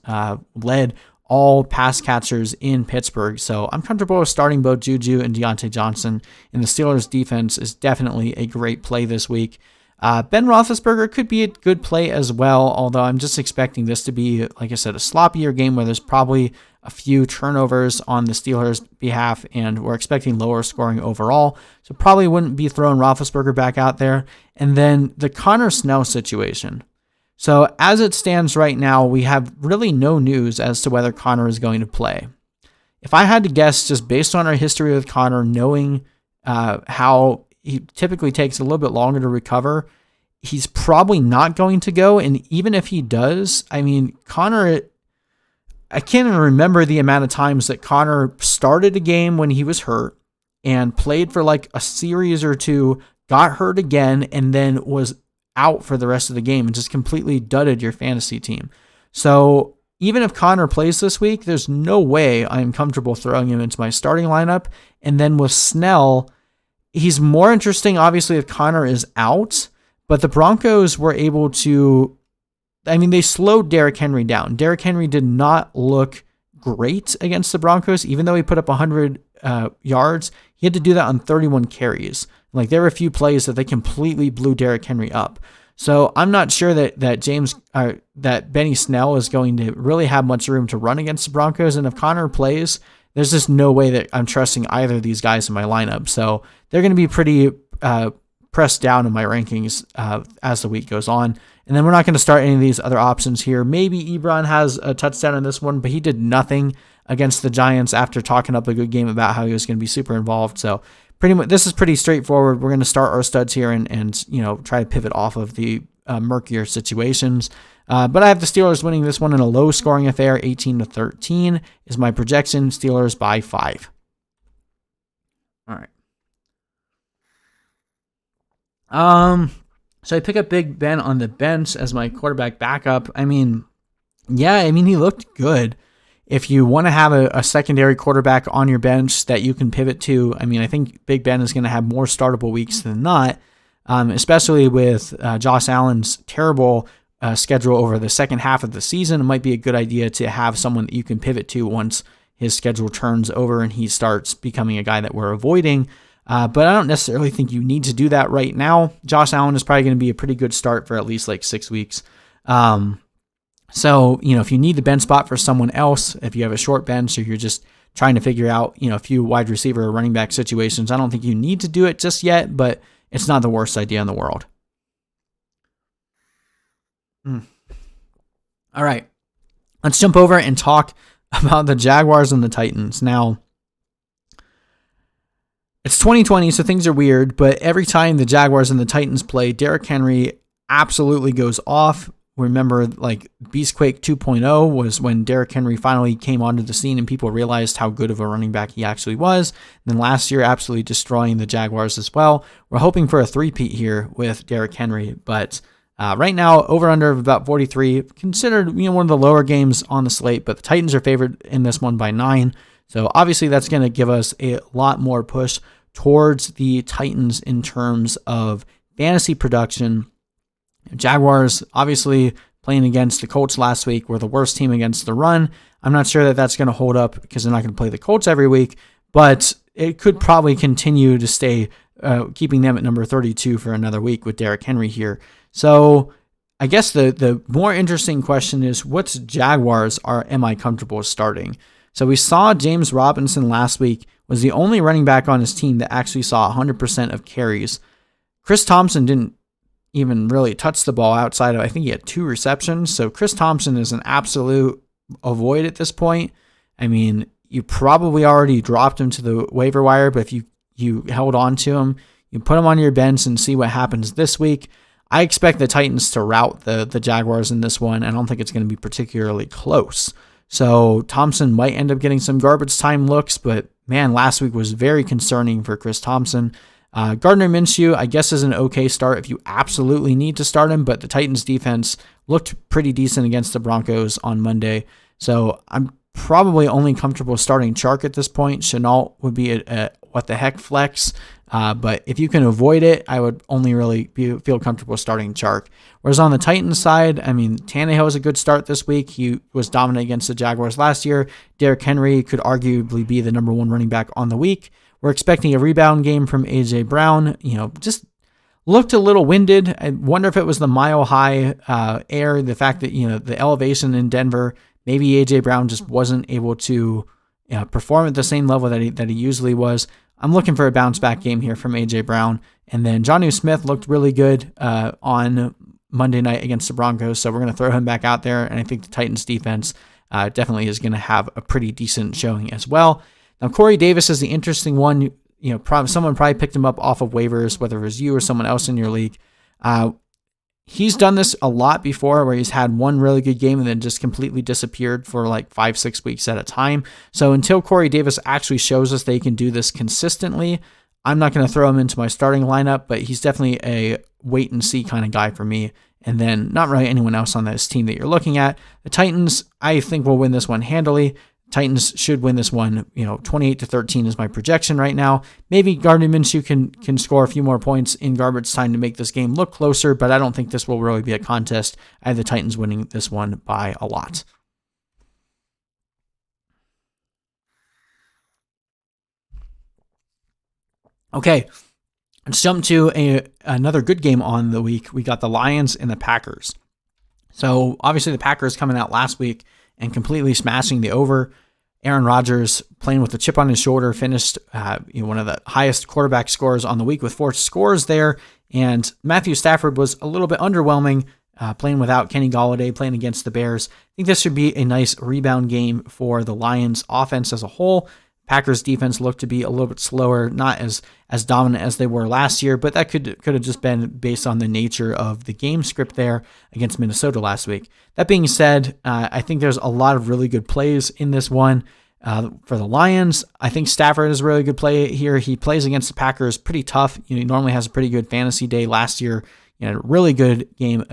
led all pass catchers in Pittsburgh. So I'm comfortable with starting both Juju and Deontay Johnson, and the Steelers defense is definitely a great play this week. Ben Roethlisberger could be a good play as well, although I'm just expecting this to be, like I said, a sloppier game where there's probably a few turnovers on the Steelers' behalf, and we're expecting lower scoring overall. So probably wouldn't be throwing Roethlisberger back out there. And then the Connor Snell situation. So as it stands right now, we have really no news as to whether Connor is going to play. If I had to guess, just based on our history with Connor, knowing how he typically takes a little bit longer to recover, he's probably not going to go. And even if he does, I mean, Connor, I can't even remember the amount of times that Connor started a game when he was hurt and played for like a series or two, got hurt again, and then was out for the rest of the game and just completely dudded your fantasy team. So even if Connor plays this week, there's no way I'm comfortable throwing him into my starting lineup. And then with Snell, he's more interesting, obviously, if Connor is out, but the Broncos were able to, they slowed Derrick Henry down. Derrick Henry did not look great against the Broncos, even though he put up 100 yards. He had to do that on 31 carries. There were a few plays that they completely blew Derrick Henry up. So I'm not sure that Benny Snell is going to really have much room to run against the Broncos. And if Connor plays, there's just no way that I'm trusting either of these guys in my lineup. So they're going to be pretty pressed down in my rankings as the week goes on. And then we're not going to start any of these other options here. Maybe Ebron has a touchdown in this one, but he did nothing against the Giants after talking up a good game about how he was going to be super involved. So pretty much this is pretty straightforward. We're going to start our studs here and try to pivot off of the murkier situations. But I have the Steelers winning this one in a low-scoring affair. 18-13 is my projection. Steelers by 5. All right. So I pick up Big Ben on the bench as my quarterback backup. He looked good. If you want to have a secondary quarterback on your bench that you can pivot to, I think Big Ben is going to have more startable weeks than not, especially with Josh Allen's terrible schedule over the second half of the season. It might be a good idea to have someone that you can pivot to once his schedule turns over and he starts becoming a guy that we're avoiding. But I don't necessarily think you need to do that right now. Josh Allen is probably going to be a pretty good start for at least 6 weeks. So, if you need the bench spot for someone else, if you have a short bench or you're just trying to figure out, a few wide receiver or running back situations, I don't think you need to do it just yet, but it's not the worst idea in the world. All right. Let's jump over and talk about the Jaguars and the Titans. Now, it's 2020, so things are weird, but every time the Jaguars and the Titans play, Derrick Henry absolutely goes off. Remember, like, Beastquake 2.0 was when Derrick Henry finally came onto the scene and people realized how good of a running back he actually was. And then last year, absolutely destroying the Jaguars as well. We're hoping for a three-peat here with Derrick Henry, but right now, over-under of about 43, considered one of the lower games on the slate, but the Titans are favored in this one by 9. So obviously that's going to give us a lot more push towards the Titans in terms of fantasy production. Jaguars, obviously, playing against the Colts last week, were the worst team against the run. I'm not sure that that's going to hold up because they're not going to play the Colts every week, but it could probably continue to stay, keeping them at number 32 for another week with Derrick Henry here. So I guess the more interesting question is, what's Jaguars am I comfortable starting? So we saw James Robinson last week was the only running back on his team that actually saw 100% of carries. Chris Thompson didn't even really touch the ball outside of, I think he had 2 receptions. So Chris Thompson is an absolute avoid at this point. I mean, you probably already dropped him to the waiver wire, but if you held on to him, you put him on your bench and see what happens this week. I expect the Titans to rout the Jaguars in this one. I don't think it's going to be particularly close. So Thompson might end up getting some garbage time looks, but man, last week was very concerning for Chris Thompson. Gardner Minshew, I guess, is an okay start if you absolutely need to start him, but the Titans defense looked pretty decent against the Broncos on Monday. So I'm probably only comfortable starting Chark at this point. Chenault would be a what the heck flex. But if you can avoid it, I would only really feel comfortable starting Chark. Whereas on the Titans side, I mean, Tannehill was a good start this week. He was dominant against the Jaguars last year. Derrick Henry could arguably be the number 1 running back on the week. We're expecting a rebound game from A.J. Brown. Just looked a little winded. I wonder if it was the mile-high air, the fact that, the elevation in Denver, maybe A.J. Brown just wasn't able to perform at the same level that he usually was. I'm looking for a bounce-back game here from A.J. Brown. And then Jonnu Smith looked really good on Monday night against the Broncos, so we're going to throw him back out there, and I think the Titans defense definitely is going to have a pretty decent showing as well. Now, Corey Davis is the interesting one. Someone probably picked him up off of waivers, whether it was you or someone else in your league. He's done this a lot before where he's had one really good game and then just completely disappeared for like 5-6 weeks at a time. So until Corey Davis actually shows us they can do this consistently, I'm not going to throw him into my starting lineup, but he's definitely a wait and see kind of guy for me. And then not really anyone else on this team that you're looking at. The Titans, I think, will win this one handily. Titans should win this one, 28-13 is my projection right now. Maybe Gardner Minshew can score a few more points in garbage time to make this game look closer, but I don't think this will really be a contest. I have the Titans winning this one by a lot. Okay, let's jump to another good game on the week. We got the Lions and the Packers. So obviously the Packers coming out last week and completely smashing the over. Aaron Rodgers, playing with a chip on his shoulder, finished one of the highest quarterback scores on the week with 4 scores there. And Matthew Stafford was a little bit underwhelming, playing without Kenny Golladay, playing against the Bears. I think this should be a nice rebound game for the Lions offense as a whole. Packers defense looked to be a little bit slower, not as dominant as they were last year, but that could have just been based on the nature of the game script there against Minnesota last week. That being said, I think there's a lot of really good plays in this one. For the Lions, I think Stafford is a really good play here. He plays against the Packers pretty tough. He normally has a pretty good fantasy day. Last year, a really good game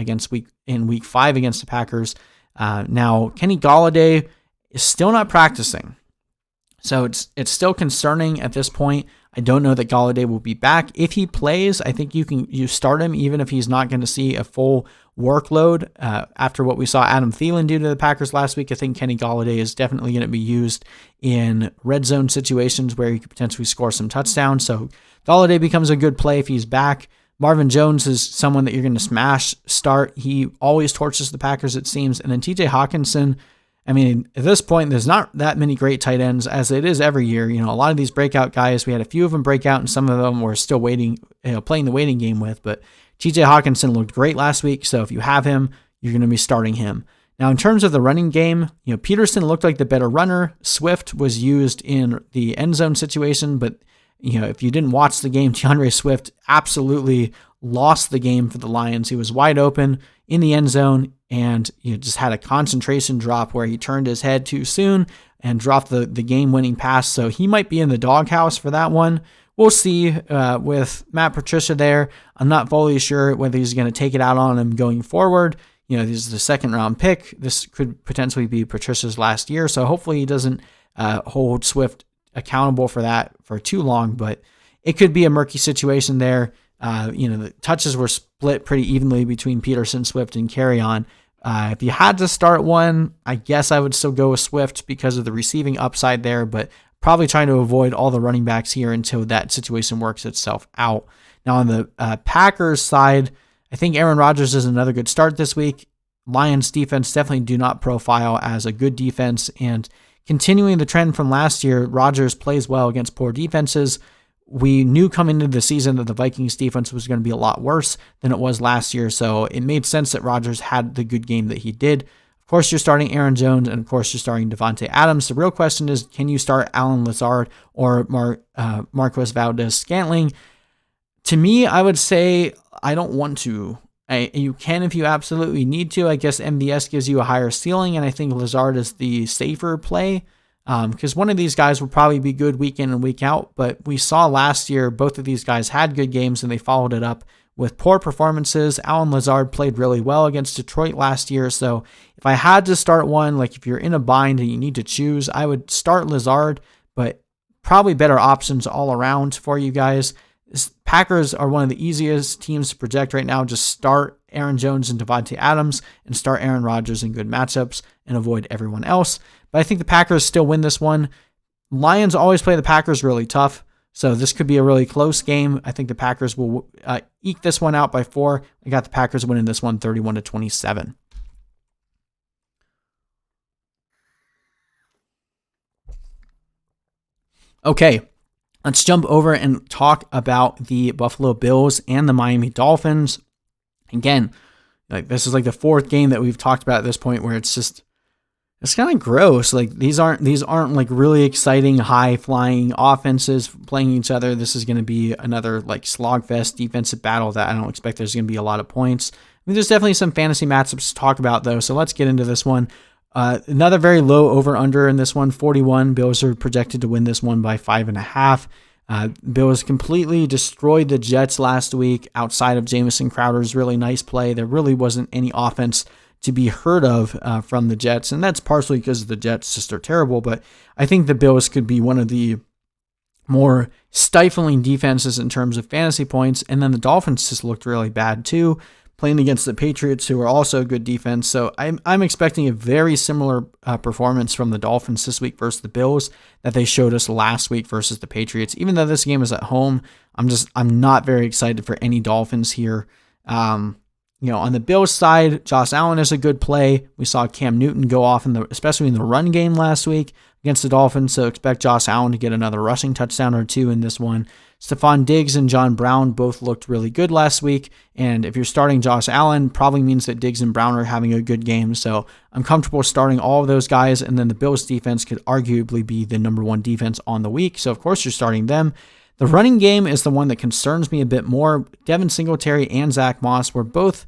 in week 5 against the Packers. Now, Kenny Golladay is still not practicing. So it's still concerning at this point. I don't know that Golladay will be back. If he plays, I think you start him even if he's not going to see a full workload. After what we saw Adam Thielen do to the Packers last week, I think Kenny Golladay is definitely going to be used in red zone situations where he could potentially score some touchdowns. So Golladay becomes a good play if he's back. Marvin Jones is someone that you're going to smash start. He always torches the Packers, it seems. And then TJ Hawkinson, I mean, at this point, there's not that many great tight ends as it is every year. A lot of these breakout guys, we had a few of them break out and some of them we're still waiting, playing the waiting game with. But TJ Hawkinson looked great last week. So if you have him, you're going to be starting him. Now, in terms of the running game, Peterson looked like the better runner. Swift was used in the end zone situation, but if you didn't watch the game, DeAndre Swift absolutely lost the game for the Lions. He was wide open in the end zone and just had a concentration drop where he turned his head too soon and dropped the game-winning pass. So he might be in the doghouse for that one. We'll see with Matt Patricia there. I'm not fully sure whether he's going to take it out on him going forward. This is the second-round pick. This could potentially be Patricia's last year, so hopefully he doesn't hold Swift accountable for that for too long, but it could be a murky situation there. The touches were split pretty evenly between Peterson, Swift, and Kerryon. If you had to start one, I guess I would still go with Swift because of the receiving upside there, but probably trying to avoid all the running backs here until that situation works itself out. Now on the Packers side, I think Aaron Rodgers is another good start this week. Lions defense definitely do not profile as a good defense, and continuing the trend from last year, Rodgers plays well against poor defenses. We knew coming into the season that the Vikings defense was going to be a lot worse than it was last year, so it made sense that Rodgers had the good game that he did. Of course, you're starting Aaron Jones, and of course, you're starting Devontae Adams. The real question is, can you start Allen Lazard or Marquez Valdez-Scantling? To me, I would say I don't want to. You can if you absolutely need to. I guess MVS gives you a higher ceiling, and I think Lazard is the safer play because one of these guys will probably be good week in and week out, but we saw last year both of these guys had good games, and they followed it up with poor performances. Allen Lazard played really well against Detroit last year, so if I had to start one, like if you're in a bind and you need to choose, I would start Lazard, but probably better options all around for you guys. Packers are one of the easiest teams to project right now. Just start Aaron Jones and Devontae Adams and start Aaron Rodgers in good matchups and avoid everyone else. But I think the Packers still win this one. Lions always play the Packers really tough, so this could be a really close game. I think the Packers will eke this one out by 4. I got the Packers winning this one 31-27. Okay. Let's jump over and talk about the Buffalo Bills and the Miami Dolphins. Again, this is like the 4th game that we've talked about at this point where it's kind of gross. Like these aren't like really exciting, high flying offenses playing each other. This is going to be another like slogfest defensive battle that I don't expect there's going to be a lot of points. I mean, there's definitely some fantasy matchups to talk about though. So let's get into this one. Another very low over-under in this one, 41. Bills are projected to win this one by 5.5. Bills completely destroyed the Jets last week outside of Jamison Crowder's really nice play. There really wasn't any offense to be heard of from the Jets, and that's partially because the Jets just are terrible, but I think the Bills could be one of the more stifling defenses in terms of fantasy points, and then the Dolphins just looked really bad too, playing against the Patriots, who are also a good defense. So I'm expecting a very similar performance from the Dolphins this week versus the Bills that they showed us last week versus the Patriots. Even though this game is at home, I'm not very excited for any Dolphins here. On the Bills side, Josh Allen is a good play. We saw Cam Newton go off especially in the run game last week against the Dolphins. So expect Josh Allen to get another rushing touchdown or 2 in this one. Stephon Diggs and John Brown both looked really good last week, and if you're starting Josh Allen, probably means that Diggs and Brown are having a good game, so I'm comfortable starting all of those guys, and then the Bills defense could arguably be the number 1 defense on the week, so of course you're starting them. The running game is the one that concerns me a bit more. Devin Singletary and Zach Moss were both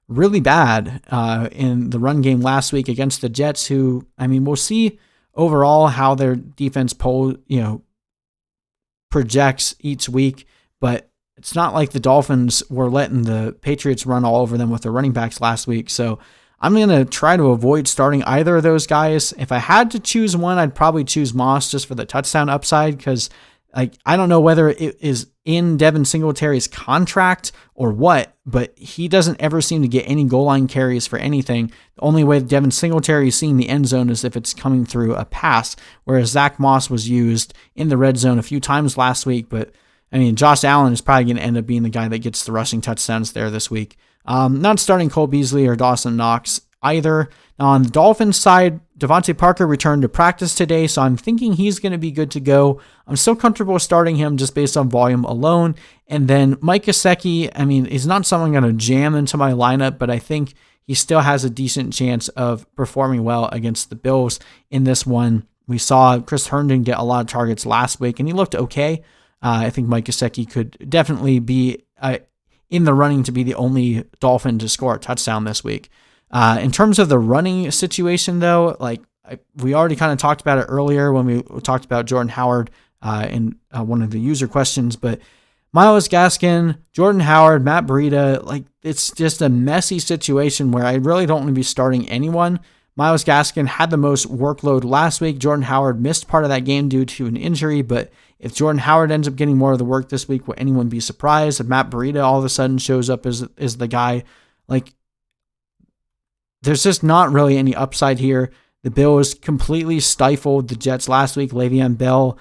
really bad in the run game last week against the Jets, who, we'll see overall how their defense projects each week, but it's not like the Dolphins were letting the Patriots run all over them with their running backs last week. So I'm going to try to avoid starting either of those guys. If I had to choose one, I'd probably choose Moss just for the touchdown upside, because I don't know whether it is in Devin Singletary's contract or what, but he doesn't ever seem to get any goal line carries for anything. The only way Devin Singletary is seeing the end zone is if it's coming through a pass, whereas Zach Moss was used in the red zone a few times last week. But Josh Allen is probably going to end up being the guy that gets the rushing touchdowns there this week. Not starting Cole Beasley or Dawson Knox either. Now on the Dolphins side, Devontae Parker returned to practice today, so I'm thinking he's going to be good to go. I'm still comfortable starting him just based on volume alone. And then Mike Gesicki, he's not someone I'm going to jam into my lineup, but I think he still has a decent chance of performing well against the Bills in this one. We saw Chris Herndon get a lot of targets last week, and he looked okay. I think Mike Gesicki could definitely be in the running to be the only Dolphin to score a touchdown this week. In terms of the running situation, though, we already kind of talked about it earlier when we talked about Jordan Howard in one of the user questions, but Myles Gaskin, Jordan Howard, Matt Breida, it's just a messy situation where I really don't want to be starting anyone. Myles Gaskin had the most workload last week. Jordan Howard missed part of that game due to an injury, but if Jordan Howard ends up getting more of the work this week, will anyone be surprised if Matt Breida all of a sudden shows up as the guy? There's just not really any upside here. The Bills completely stifled the Jets last week. Le'Veon Bell,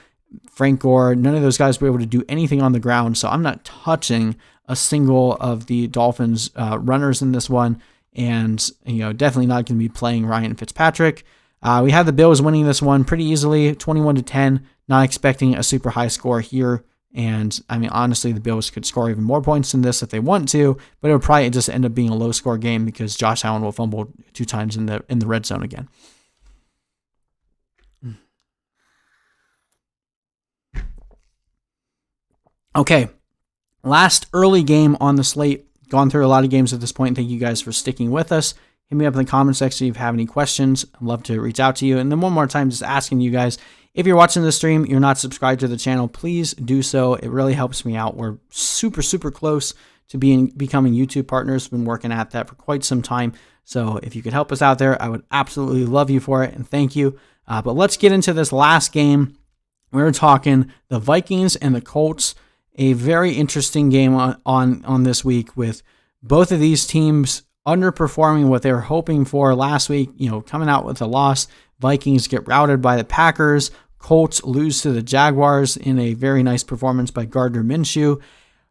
Frank Gore, none of those guys were able to do anything on the ground, so I'm not touching a single of the Dolphins runners in this one, and definitely not going to be playing Ryan Fitzpatrick. We have the Bills winning this one pretty easily, 21-10, not expecting a super high score here, and honestly, the Bills could score even more points than this if they want to, but it would probably just end up being a low score game because Josh Allen will fumble 2 times in the red zone again. Okay, last early game on the slate. Gone through a lot of games at this point. Thank you guys for sticking with us. Hit me up in the comment section if you have any questions. I'd love to reach out to you. And then one more time, just asking you guys, if you're watching the stream, you're not subscribed to the channel, please do so. It really helps me out. We're super, super close to becoming YouTube partners. Been working at that for quite some time. So if you could help us out there, I would absolutely love you for it. And thank you. But let's get into this last game. We're talking the Vikings and the Colts. A very interesting game on this week with both of these teams underperforming what they were hoping for last week, coming out with a loss. Vikings get routed by the Packers. Colts lose to the Jaguars in a very nice performance by Gardner Minshew.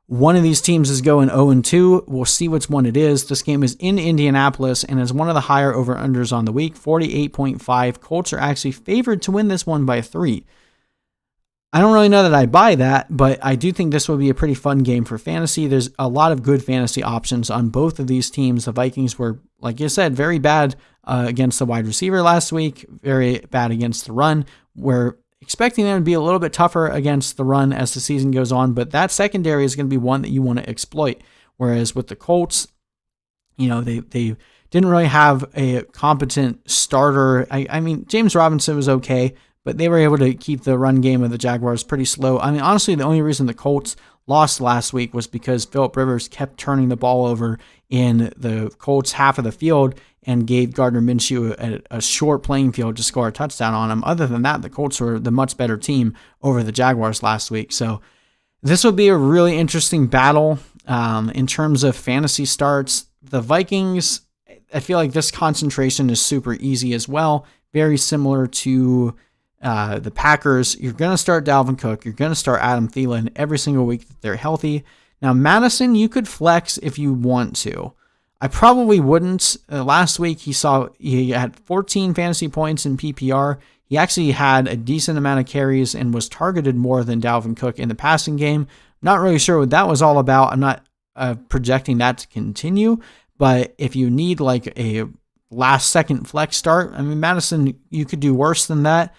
One of these teams is going 0-2. We'll see which one it is. This game is in Indianapolis and is one of the higher over-unders on the week, 48.5. Colts are actually favored to win this one by 3. I don't really know that I buy that, but I do think this will be a pretty fun game for fantasy. There's a lot of good fantasy options on both of these teams. The Vikings were, like you said, very bad against the wide receiver last week, very bad against the run. We're expecting them to be a little bit tougher against the run as the season goes on, but that secondary is going to be one that you want to exploit. Whereas with the Colts, they didn't really have a competent starter. James Robinson was okay, but they were able to keep the run game of the Jaguars pretty slow. Honestly, the only reason the Colts lost last week was because Phillip Rivers kept turning the ball over in the Colts half of the field and gave Gardner Minshew a short playing field to score a touchdown on him. Other than that, the Colts were the much better team over the Jaguars last week. So this will be a really interesting battle in terms of fantasy starts. The Vikings, I feel like this concentration is super easy as well. Very similar to the Packers. You're going to start Dalvin Cook. You're going to start Adam Thielen every single week that they're healthy. Now, Madison, you could flex if you want to. I probably wouldn't. Last week, he had 14 fantasy points in PPR. He actually had a decent amount of carries and was targeted more than Dalvin Cook in the passing game. Not really sure what that was all about. I'm not projecting that to continue, but if you need a last-second flex start, Madison, you could do worse than that.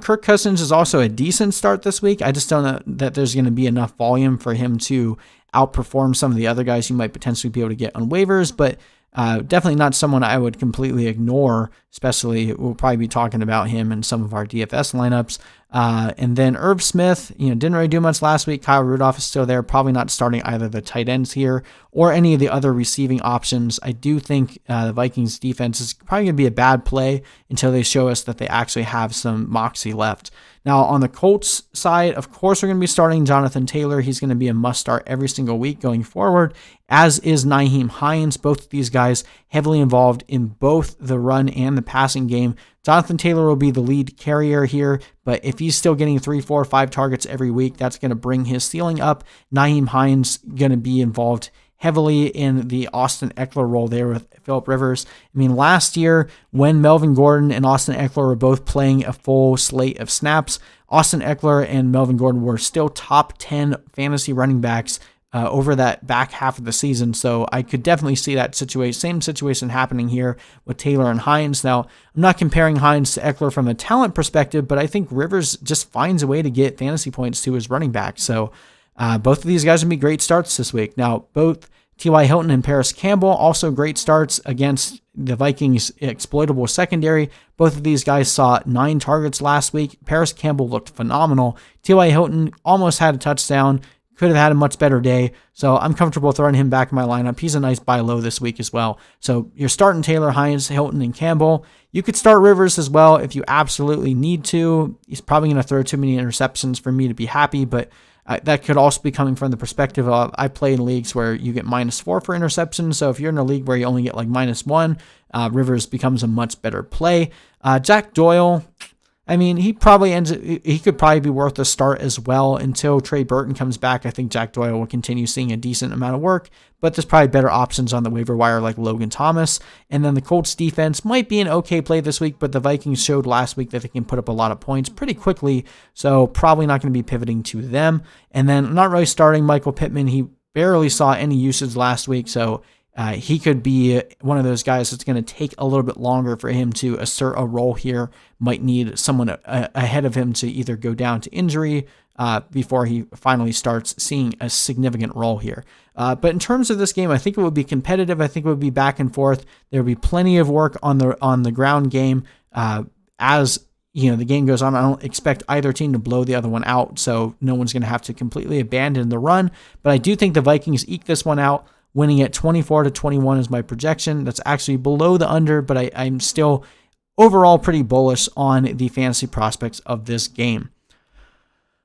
Kirk Cousins is also a decent start this week. I just don't know that there's going to be enough volume for him to outperform some of the other guys you might potentially be able to get on waivers, but definitely not someone I would completely ignore, especially we'll probably be talking about him in some of our DFS lineups. And then Irv Smith, didn't really do much last week. Kyle Rudolph is still there, probably not starting either the tight ends here or any of the other receiving options. I do think the Vikings defense is probably going to be a bad play until they show us that they actually have some moxie left. Now, on the Colts side, of course, we're going to be starting Jonathan Taylor. He's going to be a must-start every single week going forward, as is Nyheim Hines. Both of these guys heavily involved in both the run and the passing game. Jonathan Taylor will be the lead carrier here, but if he's still getting 3, 4, 5 targets every week, that's going to bring his ceiling up. Nyheim Hines going to be involved heavily in the Austin Eckler role there with Phillip Rivers. Last year when Melvin Gordon and Austin Eckler were both playing a full slate of snaps, Austin Eckler and Melvin Gordon were still top 10 fantasy running backs over that back half of the season. So I could definitely see that same situation happening here with Taylor and Hines. Now, I'm not comparing Hines to Eckler from a talent perspective, but I think Rivers just finds a way to get fantasy points to his running back. So both of these guys would be great starts this week. Now, both T.Y. Hilton and Paris Campbell, also great starts against the Vikings' exploitable secondary. Both of these guys saw 9 targets last week. Paris Campbell looked phenomenal. T.Y. Hilton almost had a touchdown. Could have had a much better day, so I'm comfortable throwing him back in my lineup. He's a nice buy low this week as well. So you're starting Taylor, Hines, Hilton, and Campbell. You could start Rivers as well if you absolutely need to. He's probably going to throw too many interceptions for me to be happy, but that could also be coming from the perspective of I play in leagues where you get -4 for interceptions. So if you're in a league where you only get like -1, Rivers becomes a much better play. Jack Doyle, I mean, he could probably be worth a start as well until Trey Burton comes back. I think Jack Doyle will continue seeing a decent amount of work, but there's probably better options on the waiver wire like Logan Thomas. And then the Colts defense might be an okay play this week, but the Vikings showed last week that they can put up a lot of points pretty quickly, so probably not going to be pivoting to them. And then I'm not really starting Michael Pittman. He barely saw any usage last week, so he could be one of those guys that's going to take a little bit longer for him to assert a role here. Might need someone ahead of him to either go down to injury before he finally starts seeing a significant role here. But in terms of this game, I think it would be competitive. I think it would be back and forth. There would be plenty of work on the ground game as the game goes on. I don't expect either team to blow the other one out, so no one's going to have to completely abandon the run. But I do think the Vikings eke this one out. Winning at 24-21 is my projection. That's actually below the under, but I'm still overall pretty bullish on the fantasy prospects of this game.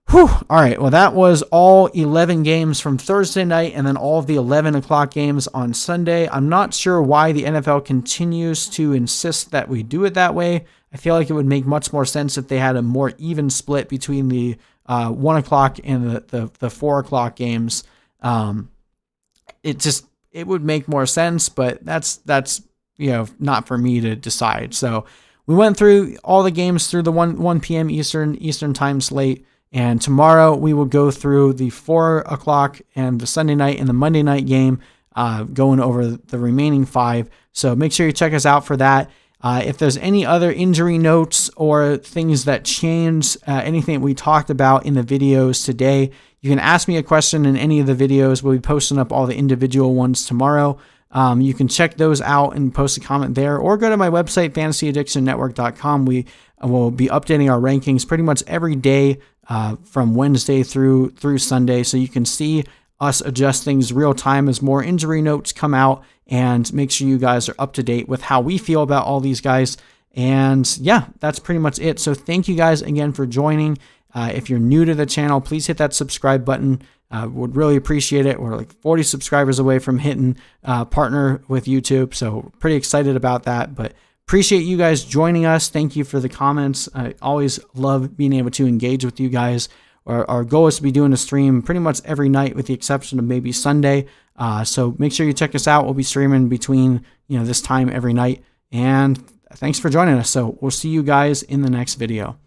Whew. All right, well, that was all 11 games from Thursday night and then all of the 11 o'clock games on Sunday. I'm not sure why the NFL continues to insist that we do it that way. I feel like it would make much more sense if they had a more even split between the 1 o'clock and the 4 o'clock games. It would make more sense, but that's not for me to decide. So we went through all the games through the 1 p.m. Eastern time slate, and tomorrow we will go through the 4 o'clock and the Sunday night and the Monday night game, going over the remaining 5. So make sure you check us out for that. If there's any other injury notes or things that change, anything that we talked about in the videos today, you can ask me a question in any of the videos. We'll be posting up all the individual ones tomorrow. You can check those out and post a comment there, or go to my website, fantasyaddictionnetwork.com. We will be updating our rankings pretty much every day from Wednesday through Sunday, so you can see us adjust things real time as more injury notes come out, and make sure you guys are up to date with how we feel about all these guys. And yeah, that's pretty much it. So thank you guys again for joining. If you're new to the channel, please hit that subscribe button. Would really appreciate it. We're like 40 subscribers away from hitting partner with YouTube, so pretty excited about that. But appreciate you guys joining us. Thank you for the comments. I always love being able to engage with you guys. Our goal is to be doing a stream pretty much every night with the exception of maybe Sunday. So make sure you check us out. We'll be streaming between this time every night. And thanks for joining us. So we'll see you guys in the next video.